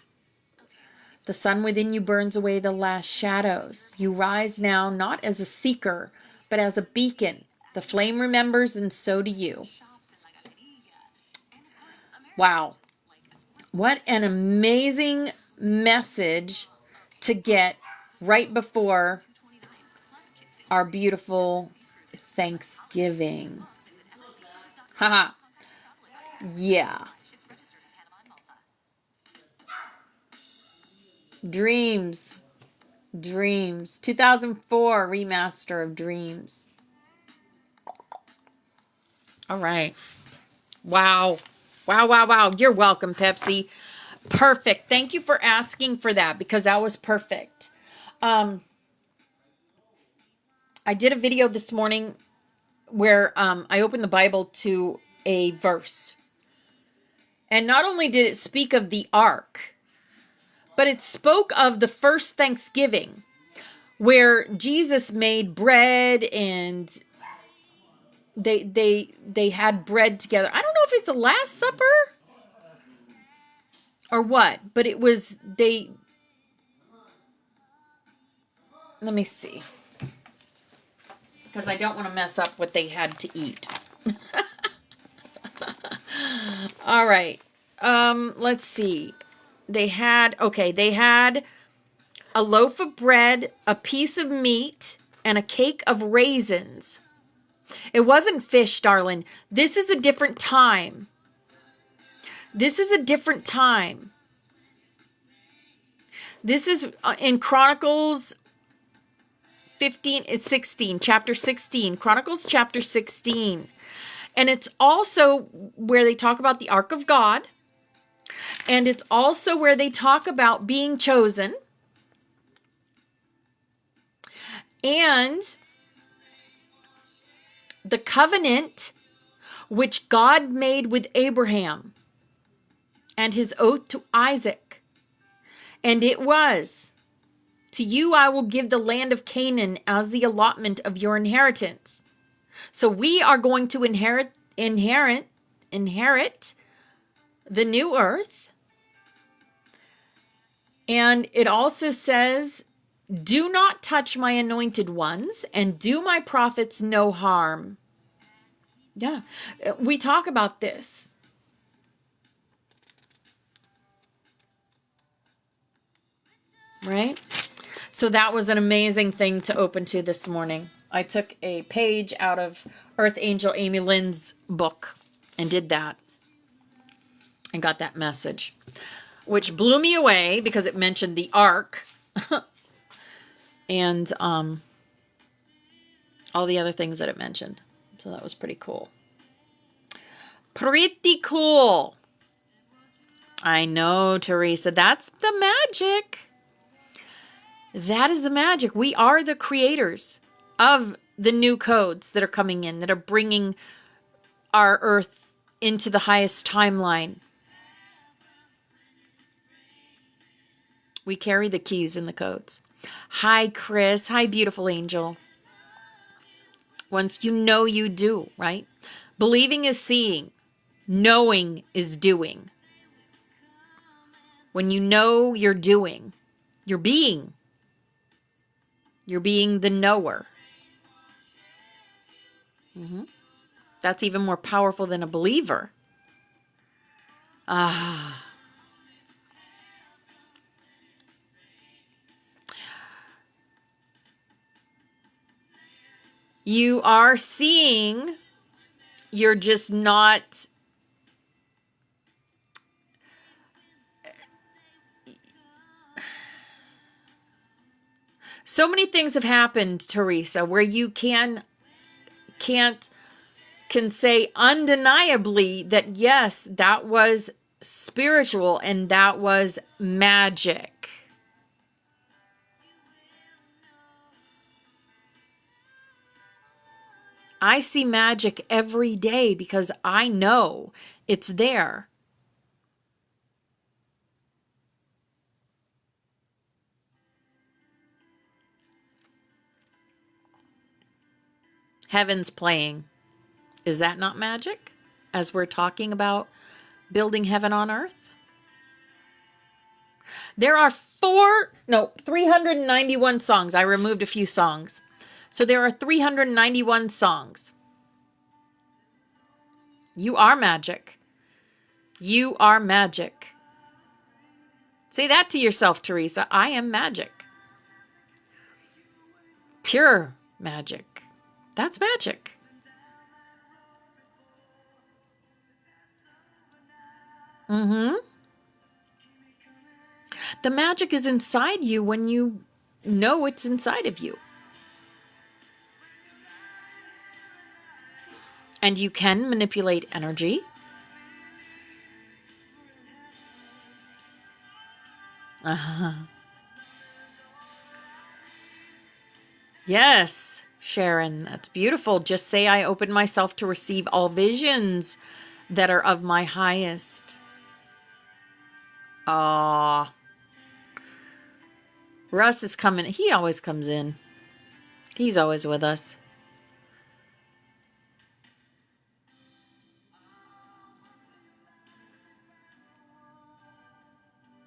The sun within you burns away the last shadows. You rise now not as a seeker, but as a beacon. The flame remembers, and so do you. Wow. What an amazing message to get right before our beautiful Thanksgiving. Haha. Yeah. Dreams. 2004 remaster of Dreams. All right. Wow. You're welcome, Pepsi. Perfect. Thank you for asking for that, because that was perfect. I did a video this morning where I opened the Bible to a verse. And not only did it speak of the ark, but it spoke of the first Thanksgiving, where Jesus made bread and they had bread together. I don't know if it's the Last Supper or what, but it was, let me see, because I don't want to mess up what they had to eat. All right. Let's see. They had a loaf of bread, a piece of meat, and a cake of raisins. It wasn't fish, darling. This is a different time. This is in Chronicles 16, chapter 16. Chronicles chapter 16. And it's also where they talk about the Ark of God. And it's also where they talk about being chosen. And the covenant which God made with Abraham and his oath to Isaac. And it was, to you I will give the land of Canaan as the allotment of your inheritance. So we are going to inherit the new earth. And it also says, do not touch my anointed ones and do my prophets no harm. Yeah, we talk about this. Right? So that was an amazing thing to open to this morning. I took a page out of Earth Angel Amy Lynn's book and did that and got that message, which blew me away because it mentioned the ark and all the other things that it mentioned. So that was pretty cool. Pretty cool. I know, Teresa. That's the magic. That is the magic. We are the creators of the new codes that are coming in, that are bringing our earth into the highest timeline. We carry the keys and the codes. Hi, Chris. Hi, beautiful angel. Once you know, you do, right? Believing is seeing. Knowing is doing. When you know, you're doing. You're being. You're being the knower. That's even more powerful than a believer. You are seeing, you're just not so many things have happened, Teresa, where you can say undeniably that yes, that was spiritual and that was magic. I see magic every day because I know it's there. Heaven's playing. Is that not magic? As we're talking about building heaven on earth? There are 391 songs. I removed a few songs. So there are 391 songs. You are magic. You are magic. Say that to yourself, Teresa. I am magic. Pure magic. That's magic. The magic is inside you when you know it's inside of you. And you can manipulate energy. Yes, Sharon, that's beautiful. Just say, I open myself to receive all visions that are of my highest. Ah, Russ is coming. He always comes in. He's always with us.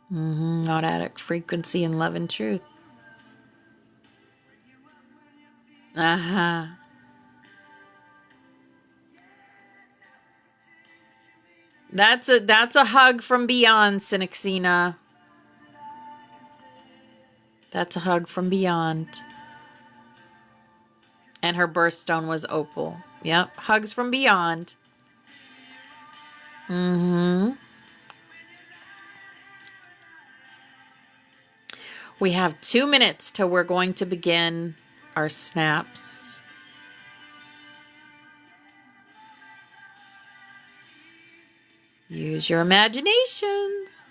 Automatic frequency and love and truth. That's a hug from beyond, Synexina. That's a hug from beyond. And her birthstone was opal. Yep, hugs from beyond. We have 2 minutes till we're going to begin our snaps. Use your imaginations.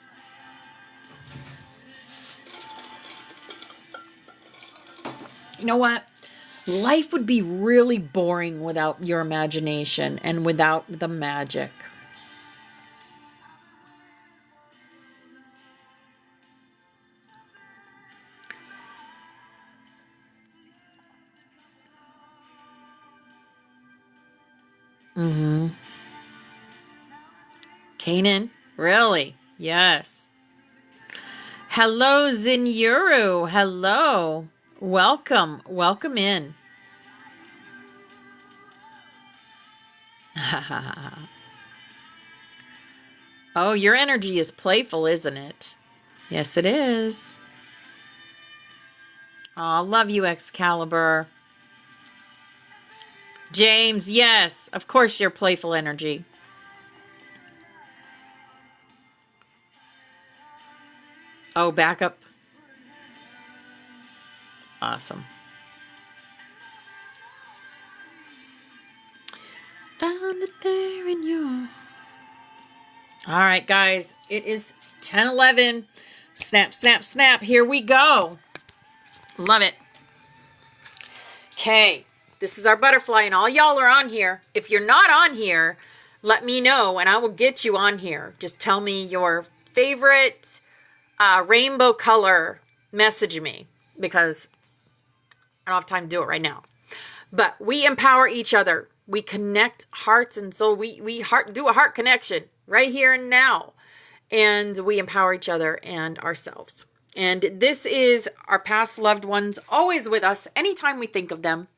You know what? Life would be really boring without your imagination and without the magic. Canaan? Really? Yes. Hello, Zinuru. Hello. Welcome. Welcome in. Oh, your energy is playful, isn't it? Yes, it is. Oh, love you, Excalibur. James, yes. Of course, your playful energy. Oh, back up. Awesome. Found it there in your... All right, guys. It is 10:11. Snap, snap, snap. Here we go. Love it. Okay. This is our butterfly, and all y'all are on here. If you're not on here, let me know, and I will get you on here. Just tell me your favorite rainbow color. Message me, because I don't have time to do it right now. But we empower each other. We connect hearts and soul. We do a heart connection right here and now. And we empower each other and ourselves. And this is our past loved ones always with us anytime we think of them.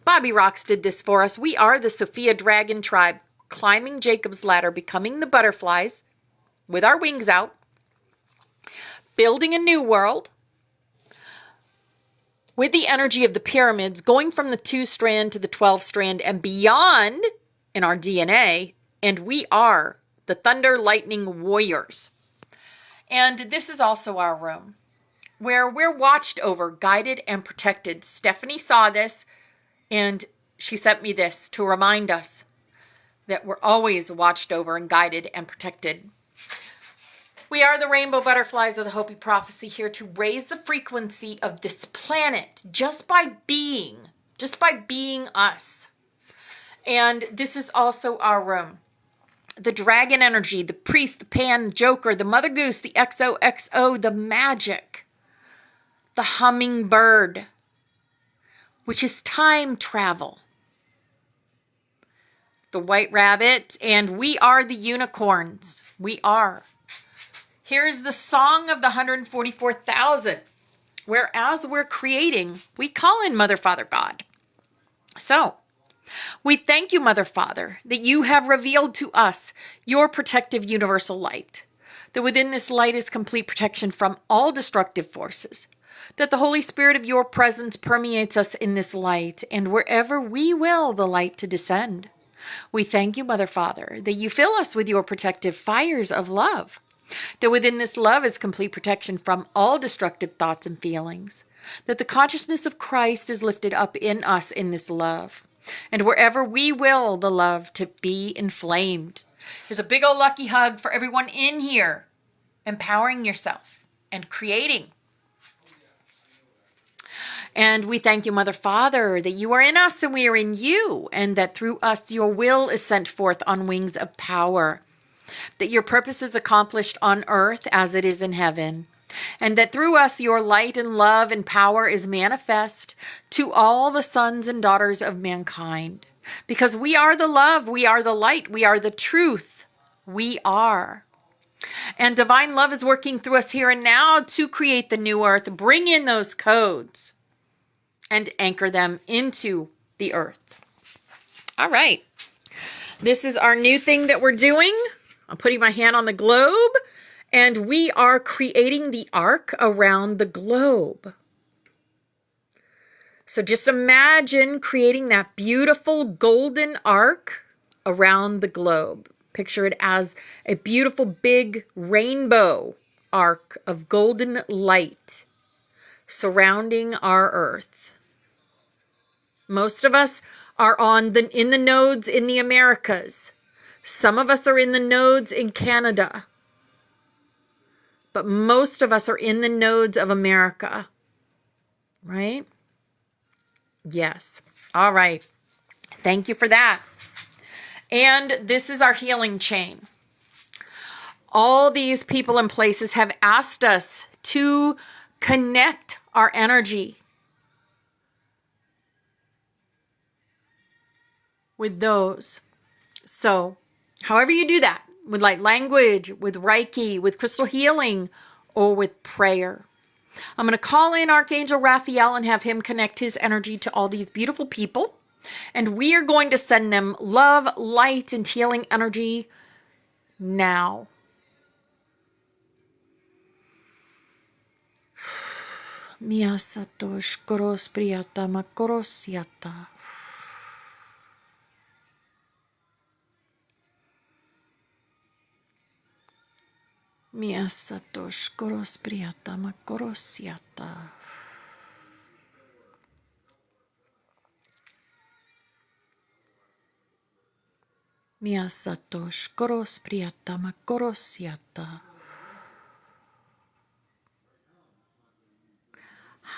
Bobby Rocks did this for us. We are the Sophia Dragon tribe, climbing Jacob's ladder, becoming the butterflies with our wings out, building a new world with the energy of the pyramids, going from the 2-strand to the 12-strand and beyond in our DNA. And we are the Thunder Lightning Warriors. And this is also our room where we're watched over, guided, and protected. Stephanie saw this, and she sent me this to remind us that we're always watched over and guided and protected. We are the rainbow butterflies of the Hopi prophecy, here to raise the frequency of this planet just by being us. And this is also our room. The dragon energy, the priest, the pan, the joker, the mother goose, the XOXO, the magic, the hummingbird, which is time travel, the white rabbit, and we are the unicorns. We are. Here's the song of the 144,000, where as we're creating, we call in Mother, Father, God. So, we thank you, Mother, Father, that you have revealed to us your protective universal light, that within this light is complete protection from all destructive forces, that the Holy Spirit of your presence permeates us in this light, and wherever we will the light to descend. We thank you, Mother, Father, that you fill us with your protective fires of love, that within this love is complete protection from all destructive thoughts and feelings, that the consciousness of Christ is lifted up in us in this love, and wherever we will the love to be inflamed. Here's a big old lucky hug for everyone in here, empowering yourself and creating. And we thank you, Mother, Father, that you are in us and we are in you, and that through us your will is sent forth on wings of power, that your purpose is accomplished on earth as it is in heaven, and that through us your light and love and power is manifest to all the sons and daughters of mankind. Because we are the love, we are the light, we are the truth, we are. And divine love is working through us here and now to create the new earth, bring in those codes, and anchor them into the earth. All right. This is our new thing that we're doing. I'm putting my hand on the globe, and we are creating the arc around the globe. So just imagine creating that beautiful golden arc around the globe. Picture it as a beautiful big rainbow arc of golden light surrounding our earth. Most of us are in the nodes in the Americas. Some of us are in the nodes in Canada. But most of us are in the nodes of America. Right? Yes. All right. Thank you for that. And this is our healing chain. All these people and places have asked us to connect our energy with those. So, however you do that, with light language, with Reiki, with crystal healing, or with prayer. I'm going to call in Archangel Raphael and have him connect his energy to all these beautiful people. And we are going to send them love, light, and healing energy now. Miasatosh koros priyata makorosiata. Miasatosh koros priyata makorosiata. Miasatosh koros priyata makorosiata.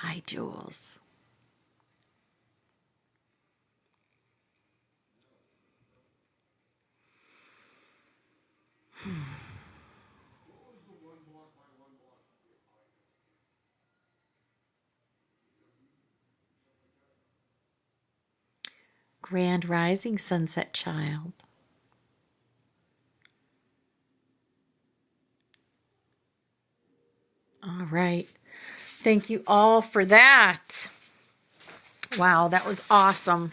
Hi, Jules. Grand Rising Sunset Child. All right. Thank you all for that. Wow, that was awesome.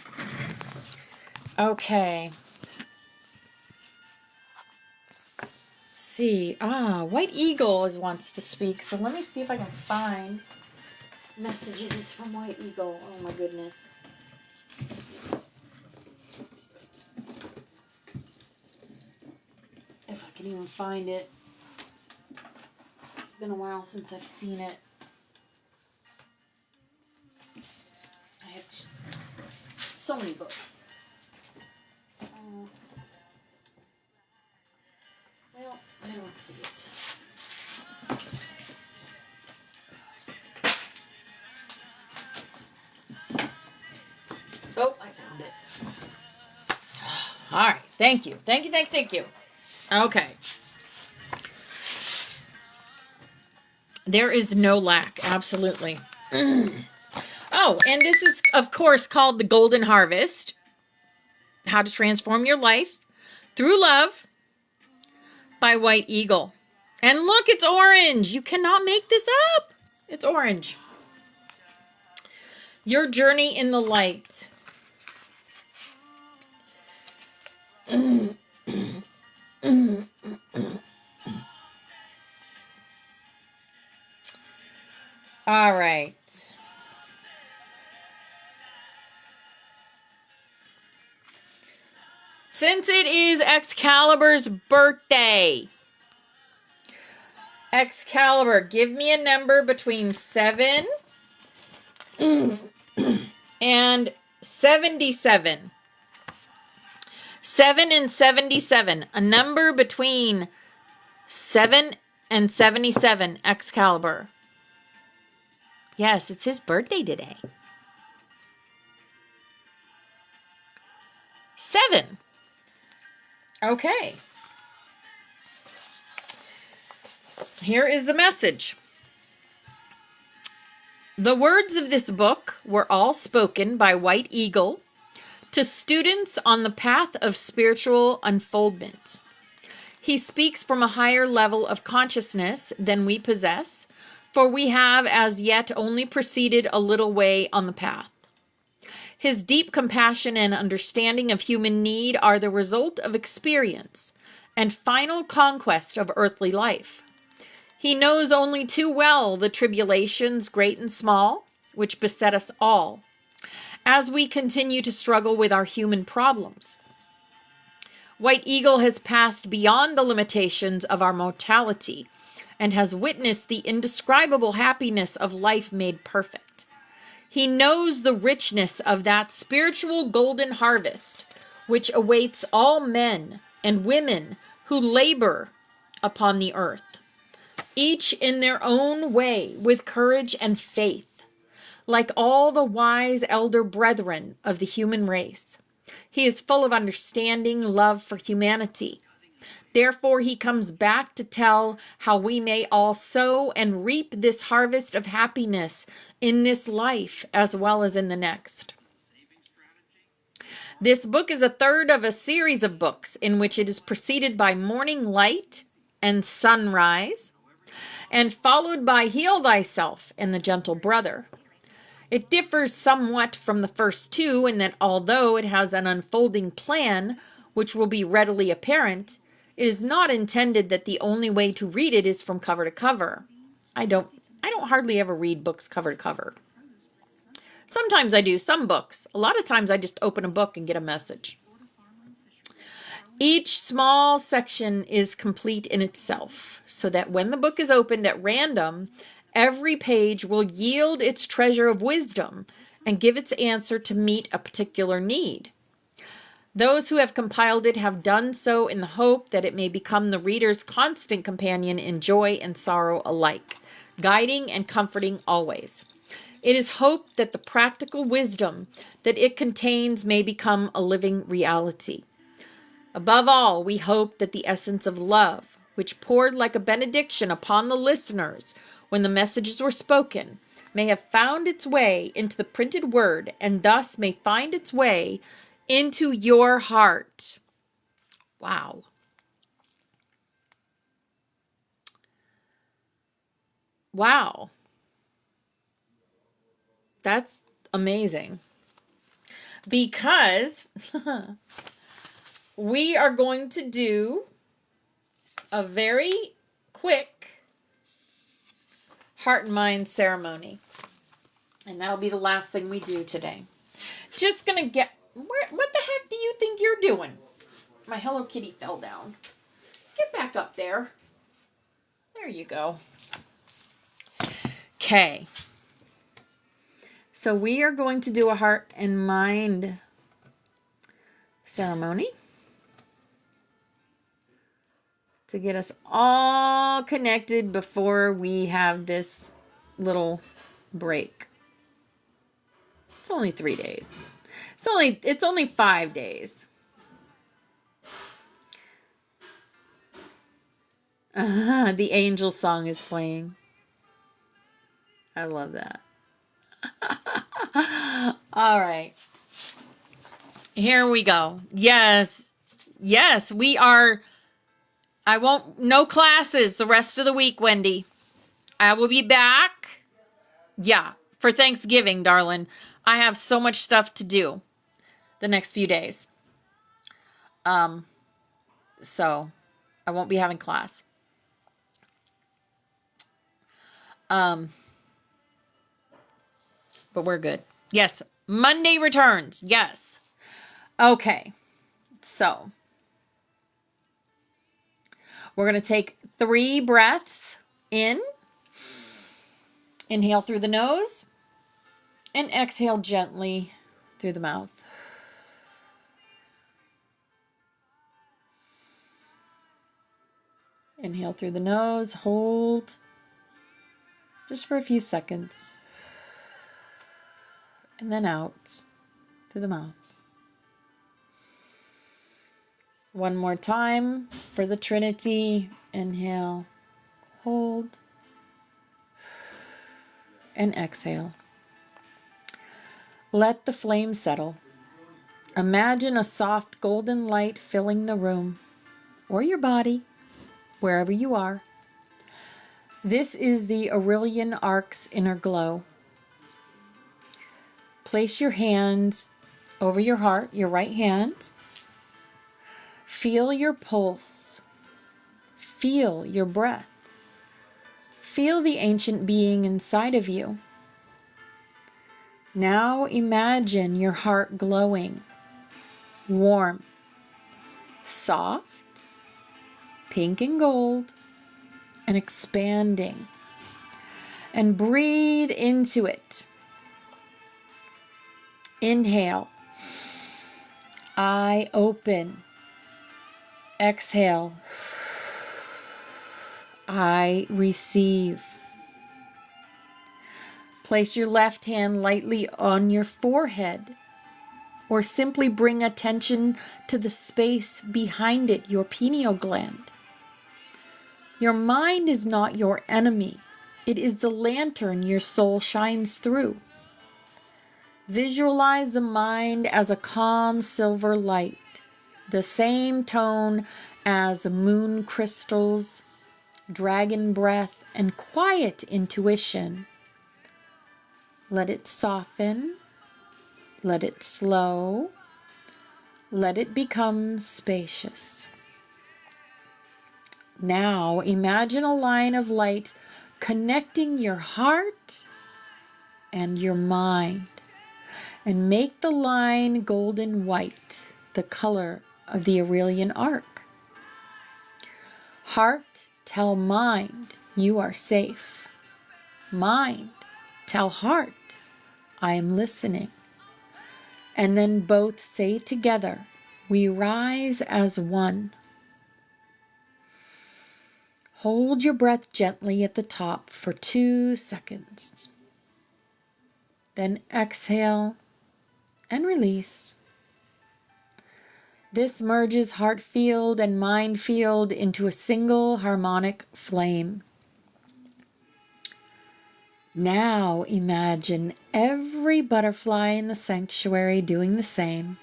Okay. Let's see. White Eagle wants to speak. So let me see if I can find messages from White Eagle. Oh my goodness. If I can even find it. It's been a while since I've seen it. I had so many books. Well, I don't see it. Oh, I found it. All right. Thank you. Thank you. Okay. There is no lack. Absolutely. Oh, and this is, of course, called The Golden Harvest. How to Transform Your Life Through Love by White Eagle. And look, it's orange. You cannot make this up. It's orange. Your journey in the light. All right. Since it is Excalibur's birthday, Excalibur, give me a number between 7 and 77. 7 and 77. A number between 7 and 77, Excalibur. Yes, it's his birthday today. 7. Okay. Here is the message. The words of this book were all spoken by White Eagle to students on the path of spiritual unfoldment. He speaks from a higher level of consciousness than we possess, for we have as yet only proceeded a little way on the path. His deep compassion and understanding of human need are the result of experience and final conquest of earthly life. He knows only too well the tribulations, great and small, which beset us all, as we continue to struggle with our human problems. White Eagle has passed beyond the limitations of our mortality and has witnessed the indescribable happiness of life made perfect. He knows the richness of that spiritual golden harvest which awaits all men and women who labor upon the earth, each in their own way with courage and faith, like all the wise elder brethren of the human race. He is full of understanding, love for humanity. Therefore, he comes back to tell how we may all sow and reap this harvest of happiness in this life as well as in the next. This book is a third of a series of books in which it is preceded by Morning Light and Sunrise, and followed by Heal Thyself and the Gentle Brother. It differs somewhat from the first two in that although it has an unfolding plan, which will be readily apparent, it is not intended that the only way to read it is from cover to cover. I don't hardly ever read books cover to cover. Sometimes I do, some books. A lot of times I just open a book and get a message. Each small section is complete in itself, so that when the book is opened at random, every page will yield its treasure of wisdom and give its answer to meet a particular need. Those who have compiled it have done so in the hope that it may become the reader's constant companion in joy and sorrow alike, guiding and comforting always. It is hoped that the practical wisdom that it contains may become a living reality. Above all, we hope that the essence of love, which poured like a benediction upon the listeners when the messages were spoken, may have found its way into the printed word and thus may find its way into your heart. Wow. Wow. That's amazing. Because we are going to do a very quick heart and mind ceremony. And that'll be the last thing we do today. Just going to get... What the heck do you think you're doing? My Hello Kitty fell down. Get back up there. There you go. Okay. So we are going to do a heart and mind ceremony to get us all connected before we have this little break. It's only 3 days. It's only 5 days. The angel song is playing. I love that. All right. Here we go. Yes. Yes, we are. No classes the rest of the week, Wendy. I will be back. Yeah, for Thanksgiving, darling. I have so much stuff to do the next few days. So I won't be having class. But we're good. Yes. Monday returns. Yes. Okay. So we're going to take 3 breaths in. Inhale through the nose and exhale gently through the mouth. Inhale through the nose, hold just for a few seconds. And then out through the mouth. One more time for the Trinity. Inhale, hold, and exhale. Let the flame settle. Imagine a soft golden light filling the room or your body, wherever you are. This is the Aurelian Arc's inner glow. Place your hand over your heart, your right hand. Feel your pulse. Feel your breath. Feel the ancient being inside of you. Now imagine your heart glowing, warm, soft, pink and gold, and expanding. And breathe into it. Inhale. I open. Exhale. I receive. Place your left hand lightly on your forehead, or simply bring attention to the space behind it, your pineal gland. Your mind is not your enemy. It is the lantern your soul shines through. Visualize the mind as a calm silver light, the same tone as moon crystals, dragon breath, and quiet intuition. Let it soften. Let it slow. Let it become spacious. Now imagine a line of light connecting your heart and your mind. And make the line golden white, the color of the Aurelian arc. Heart, tell mind, you are safe. Mind, tell heart, I am listening. And then both say together, we rise as one. Hold your breath gently at the top for 2 seconds. Then exhale and release. This merges heart field and mind field into a single harmonic flame. Now imagine every butterfly in the sanctuary doing the same.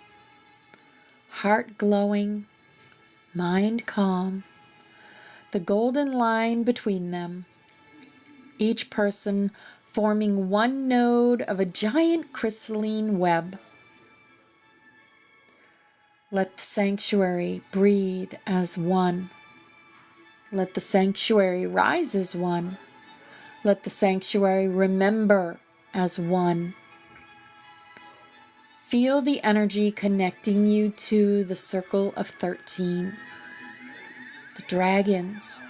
Heart glowing, mind calm, the golden line between them. Each person forming one node of a giant crystalline web. Let the sanctuary breathe as one. Let the sanctuary rise as one. Let the sanctuary remember as one. Feel the energy connecting you to the circle of 13. The dragons,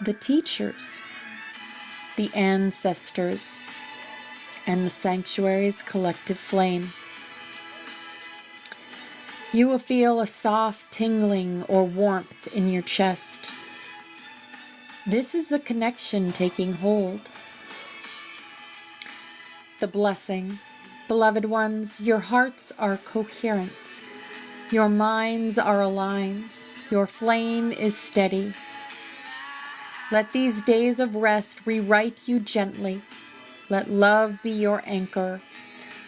the teachers, the ancestors, and the sanctuary's collective flame. You will feel a soft tingling or warmth in your chest. This is the connection taking hold. The blessing. Beloved ones, your hearts are coherent. Your minds are aligned. Your flame is steady. Let these days of rest rewrite you gently. Let love be your anchor.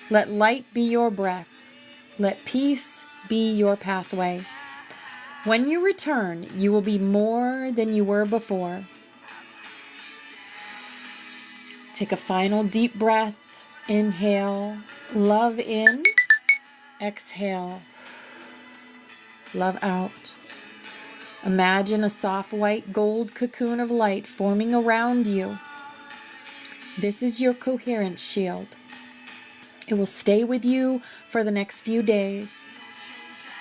Let light be your breath. Let peace be your pathway. When you return, you will be more than you were before. Take a final deep breath. Inhale, love in. Exhale, love out. Imagine a soft white gold cocoon of light forming around you. This is your coherence shield. It will stay with you for the next few days.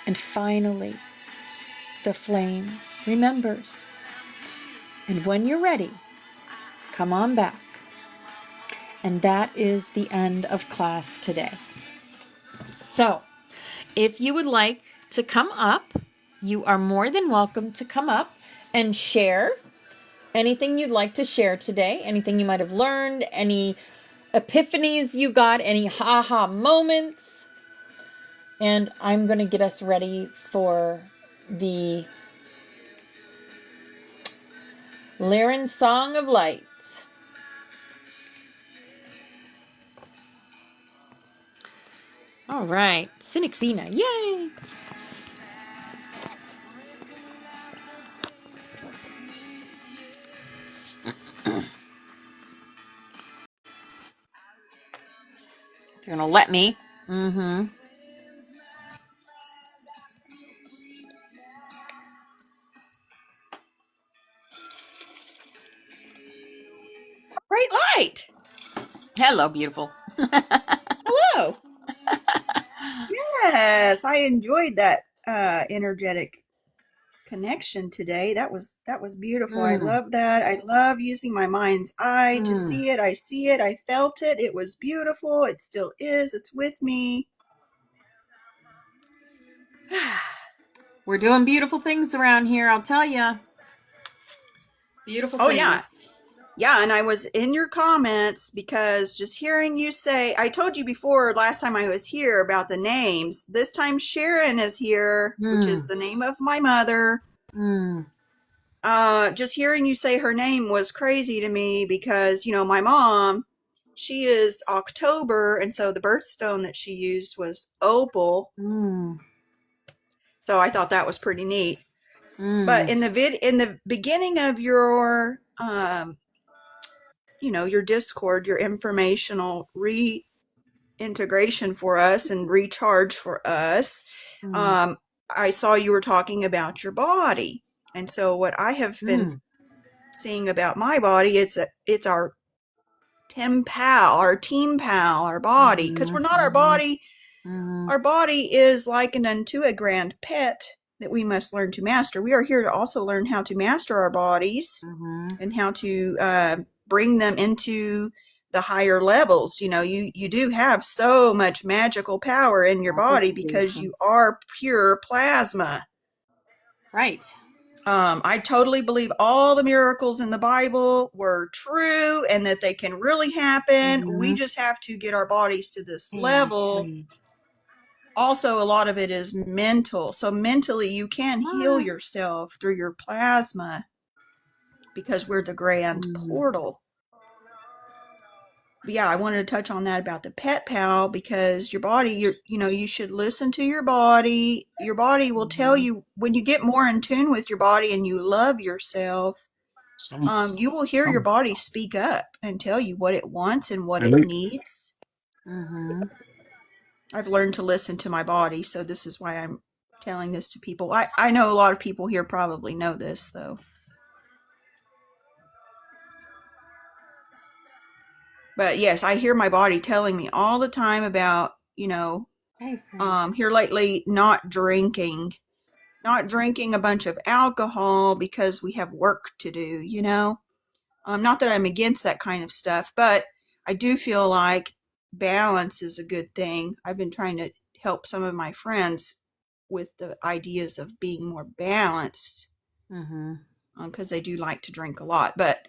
And finally, the flame remembers. And when you're ready, come on back. And that is the end of class today. So, if you would like to come up, you are more than welcome to come up and share anything you'd like to share today, anything you might have learned, any epiphanies you got, any ha-ha moments. And I'm going to get us ready for the Lyran Song of Lights. All right, Cynic-Xena, yay! They're going to let me. Great light. Hello, beautiful. Hello. Yes, I enjoyed that energetic connection today. That was beautiful. I love that. I love using my mind's eye to see it. I see it. I felt it. It was beautiful. It still is. It's with me. We're doing beautiful things around here, I'll tell you. Beautiful Oh things. yeah. Yeah, and I was in your comments because just hearing you say, I told you before last time I was here about the names. This time Sharon is here, which is the name of my mother. Just hearing you say her name was crazy to me because, my mom, she is October, and so the birthstone that she used was opal. So I thought that was pretty neat. But in the beginning of your your Discord, your informational reintegration for us and recharge for us. Mm. Um, I saw you were talking about your body. And so what I have been Mm. seeing about my body, it's our team pal, our body. Because we're Mhm. not our Mhm. body. Mhm. Our body is likened unto a grand pet that we must learn to master. We are here to also learn how to master our bodies Mhm. and how to bring them into the higher levels. You do have so much magical power in your All the body because you juices. are pure plasma. Right. I totally believe all the miracles in the Bible were true and that they can really happen. We Mhm. just have to get our bodies to this level. Exactly. Also, a lot of it is mental. So, mentally, you can heal Ah. yourself through your plasma because we're the grand Mm. portal. But yeah, I wanted to touch on that about the pet pal because your body, you should listen to your body. Your body will tell Mhm. you when you get more in tune with your body and you love yourself. Some, You will hear your some, body speak up and tell you what it wants and what it really? needs. Mhm. I've learned to listen to my body, so this is why I'm telling this to people. I know a lot of people here probably know this, though. But yes, I hear my body telling me all the time about, Hey, Frank. here lately, not drinking a bunch of alcohol because we have work to do. Not that I'm against that kind of stuff, but I do feel like balance is a good thing. I've been trying to help some of my friends with the ideas of being more balanced Mhm. because they do like to drink a lot, but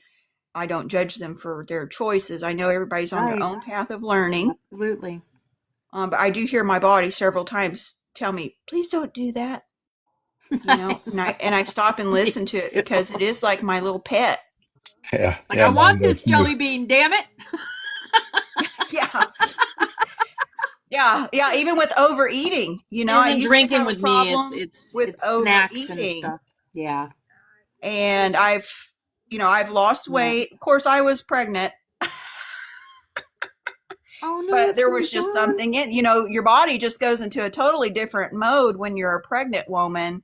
I don't judge them for their choices. I know everybody's on their Right. own path of learning, Absolutely. but I do hear my body several times tell me, "Please don't do that." And I stop and listen to it because it is like my little pet. Yeah, Like, I yeah, mine want does this too. jelly bean, damn it. Yeah, yeah. Even with overeating, I Even used to drinking have a with me, problem with it's snacks and overeating, stuff. Yeah. and I've lost Yeah. weight. Of course, I was pregnant, Oh no, but it's there my was just God. something your body just goes into a totally different mode when you're a pregnant woman.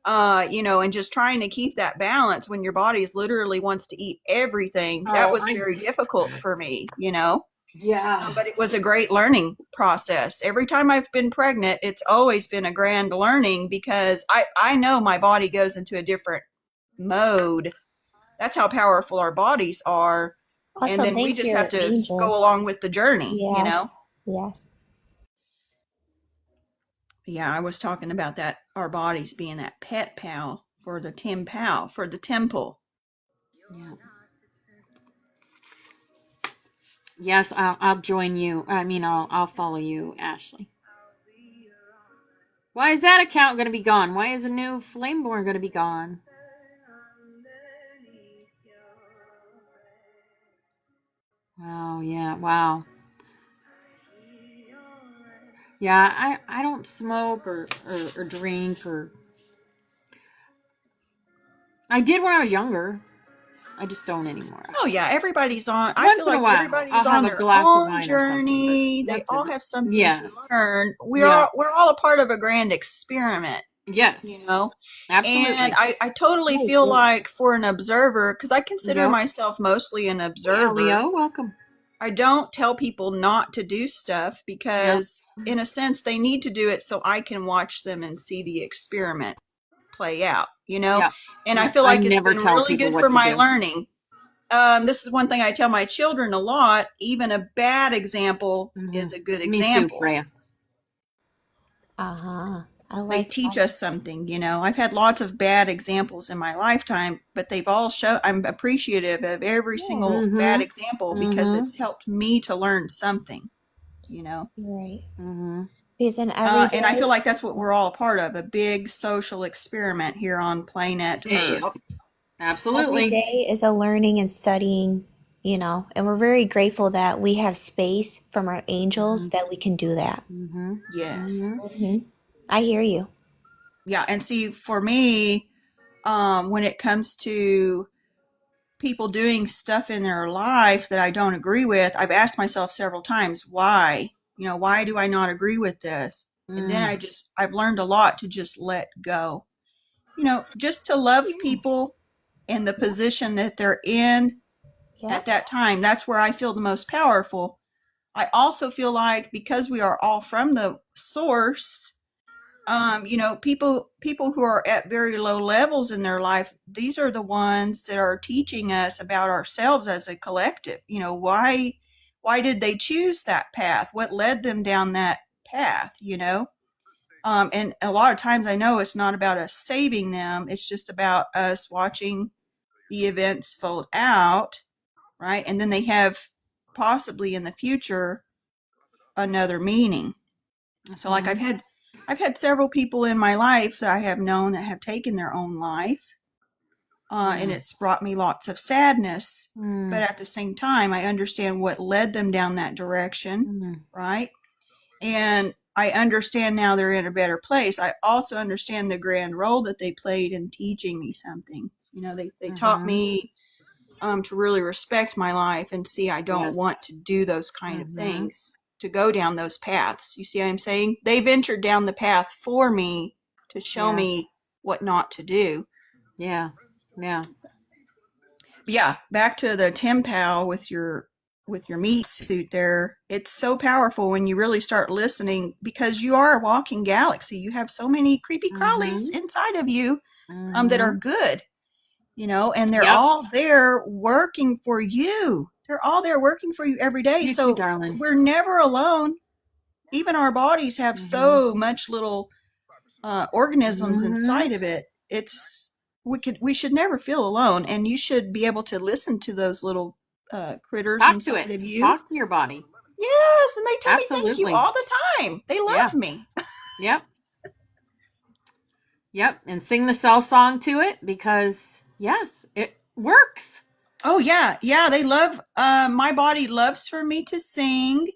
And just trying to keep that balance when your body literally wants to eat everything. That Oh, was very difficult for me. yeah. But it was a great learning process. Every time I've been pregnant, it's always been a grand learning because I know my body goes into a different mode. That's how powerful our bodies are. And Also, then we thank just have your to go angels. along with the journey. Yes, yes. Yeah, I was talking about that, our bodies being that pet pal for the Tim Pal, for the temple. Yeah. Yes, I'll join you. I mean, I'll follow you, Ashley. Why is that account going to be gone? Why is a new Flameborn going to be gone? Oh, yeah. Wow. Yeah, I don't smoke or drink or I did when I was younger. I just don't anymore. Oh yeah, I feel Once in a like while, everybody's I'll have on a their glass of own wine or something, but journey. They that's all it. have something to Yes. learn. We're Yeah. all we're all a part of a grand experiment, Yes. you know. And Absolutely. I totally Oh, feel cool. like for an observer, because I consider Yep. myself mostly an Yeah, observer, Leo, welcome. I don't tell people not to do stuff Yep. because in a sense they need to do it so I can watch them and see the experiment play out. Yep. And I Yeah. feel I like it's never been tell really people good what for to my do. learning. This is one thing I tell my children a lot. Even a bad example Hmm. is a good Me too, example. Rhea. Uh-huh. I They like teach that. us something. I've had lots of bad examples in my lifetime, but they've all shown I'm appreciative of every Yeah, single bad Mm-hmm. example because Mm-hmm. it's helped me to learn something. right. Mm-hmm. Because in every And I day, feel like that's what we're all a part of, a big social experiment here on planet Yep. Earth. every Absolutely. day is a learning and studying, and we're very grateful that we have space from our Mm-hmm. angels that we can do that. Mm-hmm. Yes. Mm-hmm. I hear you. Yeah. And see, for me, when it comes to people doing stuff in their life that I don't agree with, I've asked myself several times, why? Why do I not agree with this? And then I've learned a lot to just let go. Just to love people in the position that they're in at that time. That's where I feel the most powerful. I also feel like because we are all from the source, people who are at very low levels in their life, these are the ones that are teaching us about ourselves as a collective. Why did they choose that path? What led them down that path? And a lot of times I know it's not about us saving them. It's just about us watching the events fold out, right? And then they have possibly in the future another meaning. So like I've had several people in my life that I have known that have taken their own life, and it's brought me lots of sadness. But at the same time, I understand what led them down that direction, right? And I understand now they're in a better place. I also understand the grand role that they played in teaching me something. They taught me to really respect my life and see I don't want to do those kind of things, to go down those paths. You see what I'm saying? They ventured down the path for me to show me what not to do. Yeah. Yeah. But yeah, back to the Tempow with your meat suit there. It's so powerful when you really start listening, because you are a walking galaxy. You have so many creepy crawlies inside of you that are good, and they're all there working for you. They're all there working for you every day. You so too, darling. We're never alone. Even our bodies have so much little organisms inside of it. We should never feel alone, and you should be able to listen to those little critters inside of you. Talk to your body. Yes, and they tell me thank you all the time. They love me. Yep. And sing the cell song to it, because yes, it works. Oh yeah, they love. My body loves for me to sing.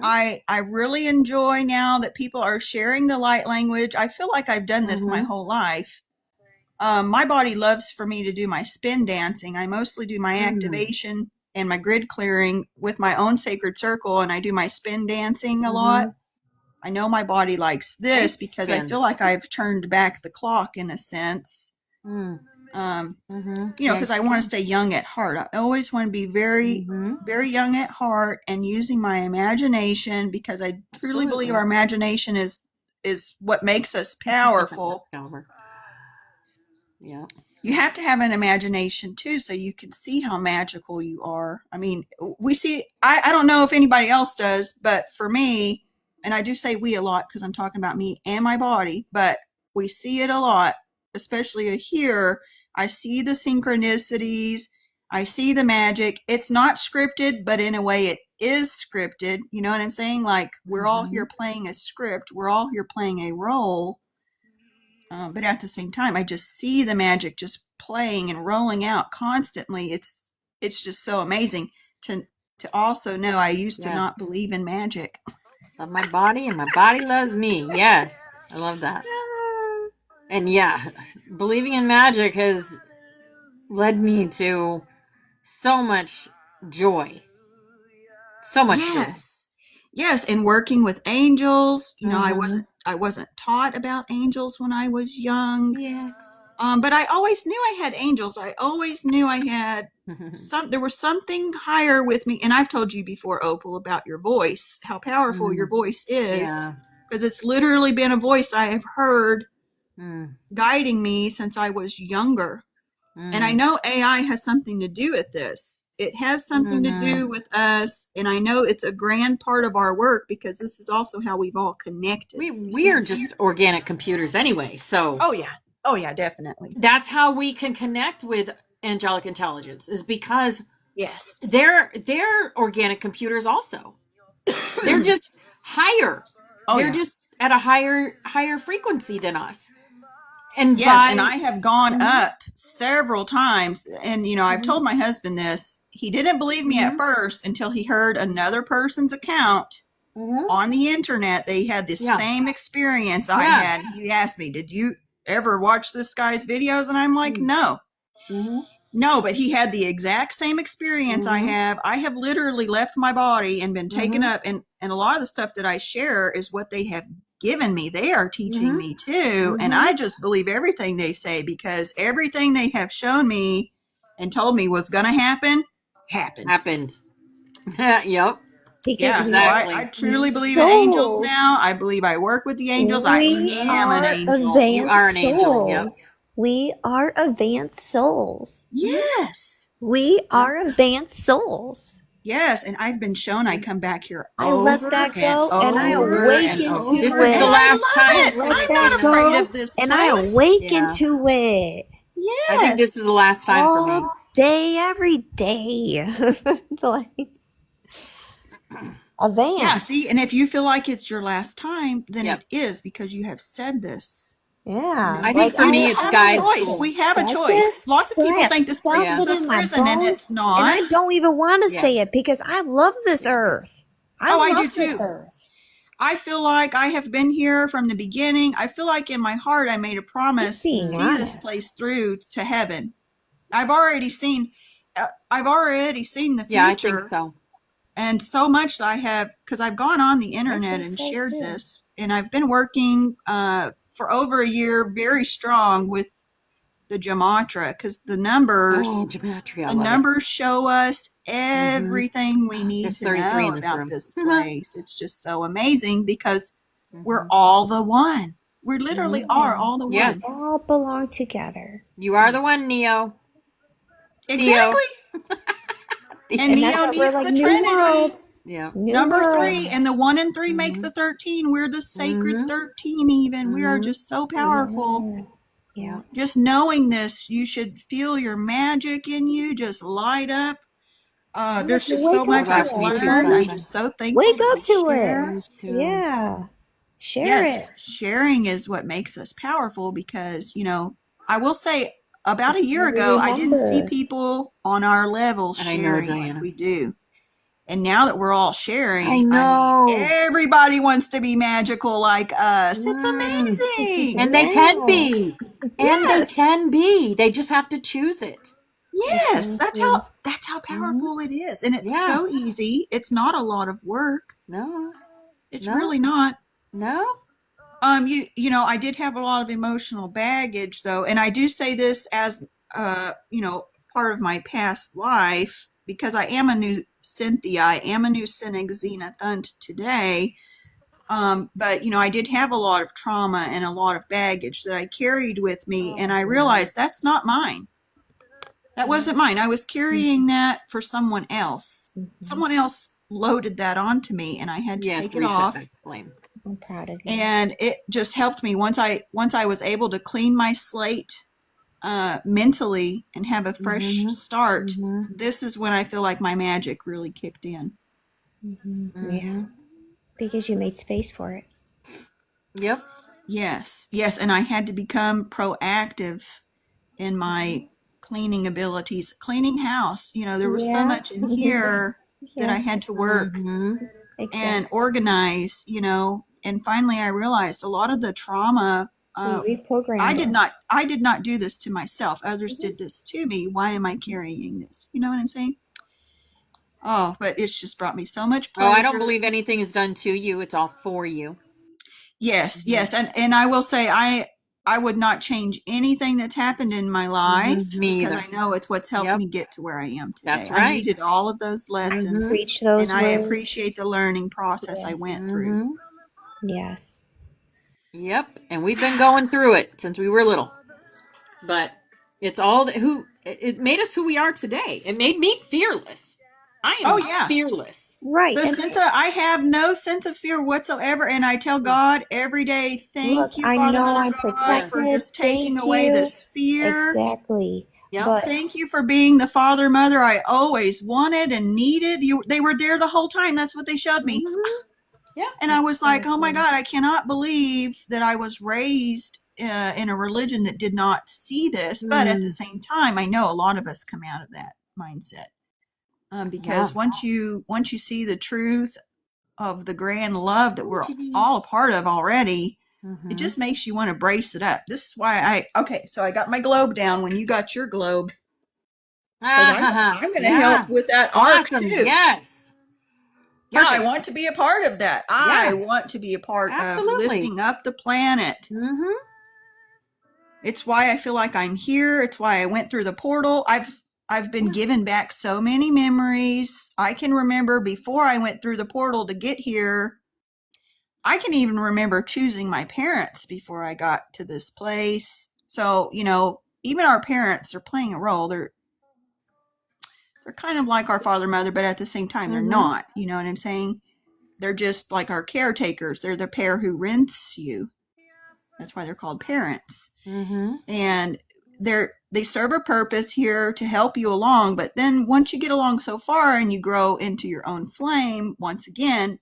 I really enjoy now that people are sharing the light language. I feel like I've done this my whole life. My body loves for me to do my spin dancing. I mostly do my activation and my grid clearing with my own sacred circle, and I do my spin dancing a lot. I know my body likes this because I feel like I've turned back the clock in a sense. Because I want to stay young at heart. I always want to be very, very young at heart and using my imagination, because I truly believe our imagination is what makes us powerful. Yeah. You have to have an imagination too, so you can see how magical you are. I mean, we see, I don't know if anybody else does, but for me, and I do say we a lot because I'm talking about me and my body, but we see it a lot, especially here. I see the synchronicities. I see the magic. It's not scripted, but in a way it is scripted. You know what I'm saying? Like, we're all here playing a script. We're all here playing a role. But at the same time, I just see the magic just playing and rolling out constantly. It's just so amazing to also know I used to not believe in magic. Love my body and my body loves me. Yes. I love that. And believing in magic has led me to so much joy. So much joy. Yes, and working with angels. I wasn't taught about angels when I was young. Yes. But I always knew I had angels. I always knew I had there was something higher with me. And I've told you before, Opal, about your voice, how powerful your voice is. Because it's literally been a voice I have heard guiding me since I was younger. And I know AI has something to do with this. It has something to do with us. And I know it's a grand part of our work, because this is also how we've all connected. We are just organic computers anyway. So. Oh, yeah. Oh, yeah, definitely. That's how we can connect with angelic intelligence, is because they're organic computers also. They're just higher. They're just at a higher frequency than us. And and I have gone up several times. And, I've told my husband this. He didn't believe me at first until he heard another person's account on the internet. They had the same experience I had. He asked me, did you ever watch this guy's videos? And I'm like, no. No, but he had the exact same experience I have. I have literally left my body and been taken up, and a lot of the stuff that I share is what they have given me. They are teaching me too, and I just believe everything they say, because everything they have shown me and told me was going to happen happened. Yep. Because Yeah, we so Exactly. I truly believe in angels souls. now. I believe I work with the angels. I We am an are angel. advanced You are an angel, souls. yep. We are advanced souls. Yes. We are advanced souls. Yes, and I've been shown I come back here I let over that and go, and I over awaken and to over. This is it. the And last I time love it. for Let you, I'm not that Tina. afraid go, of this and I place. awaken Yeah. to it. Yes. I think this is the last time for me. All day, every day. Like, advance. Yeah, see, and if you feel like it's your last time, then Yep. it is, because you have said this. Yeah. I think for me, it's have guide a choice. school. We have a said choice. this, Lots of but people I think this place felt is it a in my prison, and bones, it's not. And I don't even want to Yeah. say it because I love this earth. I I love do this too. earth. I feel like I have been here from the beginning. I feel like in my heart I made a promise to being see this honest. place through to heaven. I've already seen the Yeah, I future. think so. And so much that I have, because I've gone on the internet and so shared too. this, and I've been working for over a year very strong with the gematria, because the numbers gematria. I the love numbers show us everything we need There's to 33 know in this about room. this place. It's just so amazing, because we're all the one. We literally are all the Yes. one. All belong together. You are the one, Neo. Exactly. And And that's Neo what we're needs like, the new Trinity. world. Yeah. New Number world. 3, and the 1 and 3 make the 13. We're the sacred 13 even. We are just so powerful. Yeah. Just knowing this, you should feel your magic in you just light up. There's just so Wake up much to I've it, learned. everybody. I'm just so thankful Wake that up I to share. it. Yeah. Share Yes, it. sharing is what makes us powerful, because, I will say, about a Just year gotta ago, I didn't see remember. people on our level I know, sharing Diana. like we do. And now that we're all sharing, I know. everybody wants to be magical like us. It's amazing. And they can be. And they Yes. can be. They just have to choose it. Yes, Exactly. that's how powerful it is. And it's Yeah. so easy. It's not a lot of work. No. It's No. really not. No. I did have a lot of emotional baggage though, and I do say this as part of my past life, because I am a new Cynthia. I am a new Cynic Xenothunt today. But I did have a lot of trauma and a lot of baggage that I carried with me, and I realized that's not mine. That wasn't mine. I was carrying that for someone else. Someone else loaded that onto me, and I had to take it off. That's blame. I'm proud of you. And it just helped me once I was able to clean my slate mentally and have a fresh start. This is when I feel like my magic really kicked in. Yeah. Because you made space for it. Yep. Yes, and I had to become proactive in my cleaning abilities, cleaning house. There was so much in here that I had to work and organize, and finally I realized a lot of the trauma, I did not do this to myself. Others did this to me. Why am I carrying this? You know what I'm saying? Oh, but it's just brought me so much pleasure. Oh, I don't believe anything is done to you. It's all for you. Yes. And I will say I would not change anything that's happened in my life, Me because either. I know it's what's helped me get to where I am today. That's right. I needed all of those lessons, Preach those and I words. appreciate the learning process I went through. Yes. Yep. And we've been going through it since we were little. But it's all it made us who we are today. It made me fearless. I am fearless. Right. I have no sense of fear whatsoever, and I tell God every day, thank you, Father, I'm God, protected. for just taking away this fear. Exactly. Yep. But thank you for being the father, mother I always wanted and needed. They were there the whole time. That's what they showed me. Yeah. And I was like, oh my God, I cannot believe that I was raised in a religion that did not see this. But at the same time, I know a lot of us come out of that mindset. Because once you see the truth of the grand love that we're all a part of already, it just makes you want to brace it up. This is why so I got my globe down when you got your globe. because I'm going to Yeah. help with that arc Awesome. too. Yes. Yeah, I Perfect. want to be a part of that. I Yeah. want to be a part of Absolutely. lifting up the planet. Mm-hmm. It's why I feel like I'm here. It's why I went through the portal. I've been given back so many memories. I can remember before I went through the portal to get here. I can even remember choosing my parents before I got to this place. So, even our parents are playing a role. They're kind of like our father, mother, but at the same time, they're not. You know what I'm saying? They're just like our caretakers. They're the pair who rents you. That's why they're called parents. Mm-hmm. And they serve a purpose here to help you along. But then once you get along so far and you grow into your own flame, once again,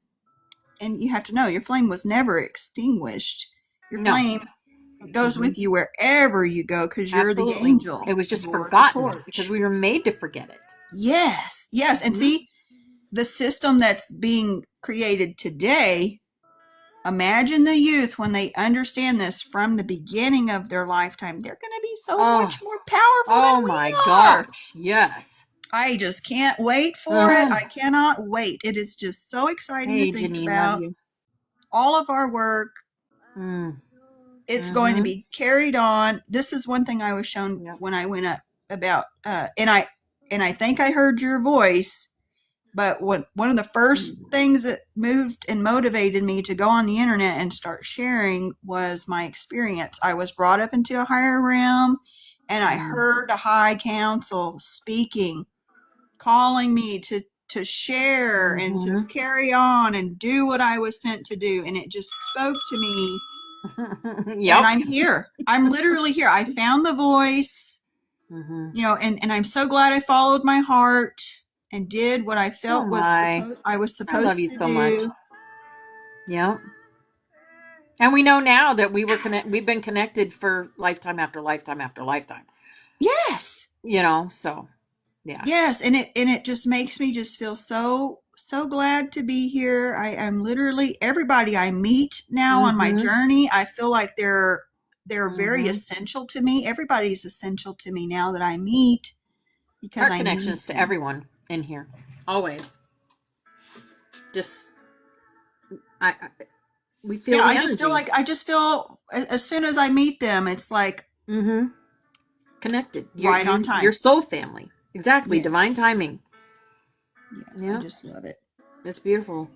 and you have to know your flame was never extinguished. Your flame goes with you wherever you go because you're the angel. It was just forgotten because we were made to forget it. Yes. And see, the system that's being created today, imagine the youth when they understand this from the beginning of their lifetime. They're going to be so much more powerful than we are. Oh my gosh. Yes. I just can't wait for it. I cannot wait. It is just so exciting to think about all of our work. It's going to be carried on. This is one thing I was shown when I went up about, and I think I heard your voice, but one of the first things that moved and motivated me to go on the internet and start sharing was my experience. I was brought up into a higher realm, and I heard a high council speaking, calling me to share and to carry on and do what I was sent to do. And it just spoke to me. And I'm here. I'm literally here. I found the voice, and I'm so glad I followed my heart and did what I felt I was supposed to do. Much. Yeah. And we know now that we've been connected for lifetime after lifetime after lifetime. Yes. So yeah. Yes, and it just makes me just feel so glad to be here. I'm literally everybody I meet now on my journey. I feel like they're very essential to me. Everybody's essential to me now that I meet because Heart connections to everyone in here always. Just we feel. Yeah, I just feel as soon as I meet them, it's like connected. Right on time. Your soul family. Exactly. Yes. Divine timing. Yes, I just love it. It's beautiful.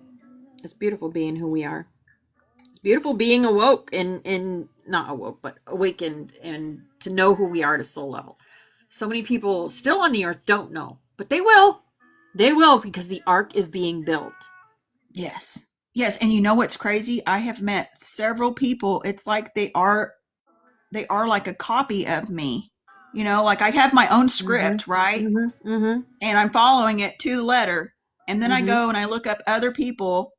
It's beautiful being who we are. It's beautiful being awoke and not awoke, but awakened and to know who we are at a soul level. So many people still on the earth don't know, but they will. They will because the ark is being built. Yes. Yes. And you know what's crazy? I have met several people. It's like they are like a copy of me. Like I have my own script, right? And I'm following it to the letter. And then I go and I look up other people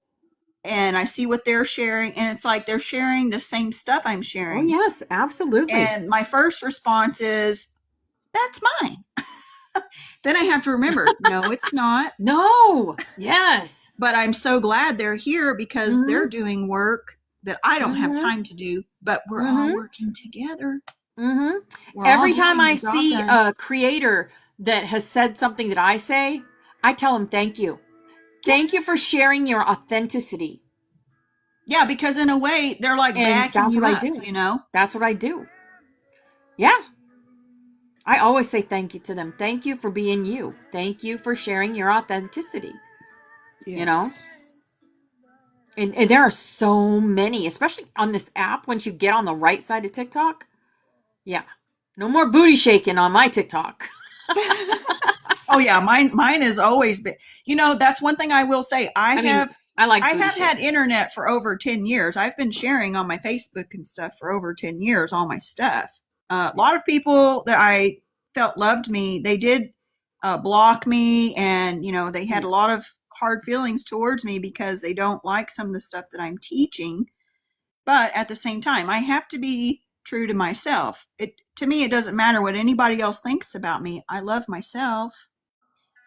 and I see what they're sharing. And it's like they're sharing the same stuff I'm sharing. Oh, yes, absolutely. And my first response is, that's mine. Then I have to remember, no, it's not. No. Yes. But I'm so glad they're here because they're doing work that I don't have time to do, but we're all working together. Every time I see a creator that has said something that I say, I tell them thank you. Thank you for sharing your authenticity. Yeah, because in a way, they're like backing you up, That's what I do. Yeah. I always say thank you to them. Thank you for being you. Thank you for sharing your authenticity. Yes. And there are so many, especially on this app, once you get on the right side of TikTok. Yeah. No more booty shaking on my TikTok. Oh yeah, mine has always been. That's one thing I will say. I have had internet for over 10 years. I've been sharing on my Facebook and stuff for over 10 years, all my stuff. A lot of people that I felt loved me, they did block me, and they had a lot of hard feelings towards me because they don't like some of the stuff that I'm teaching. But at the same time, I have to be true to myself. To me, it doesn't matter what anybody else thinks about me. I love myself,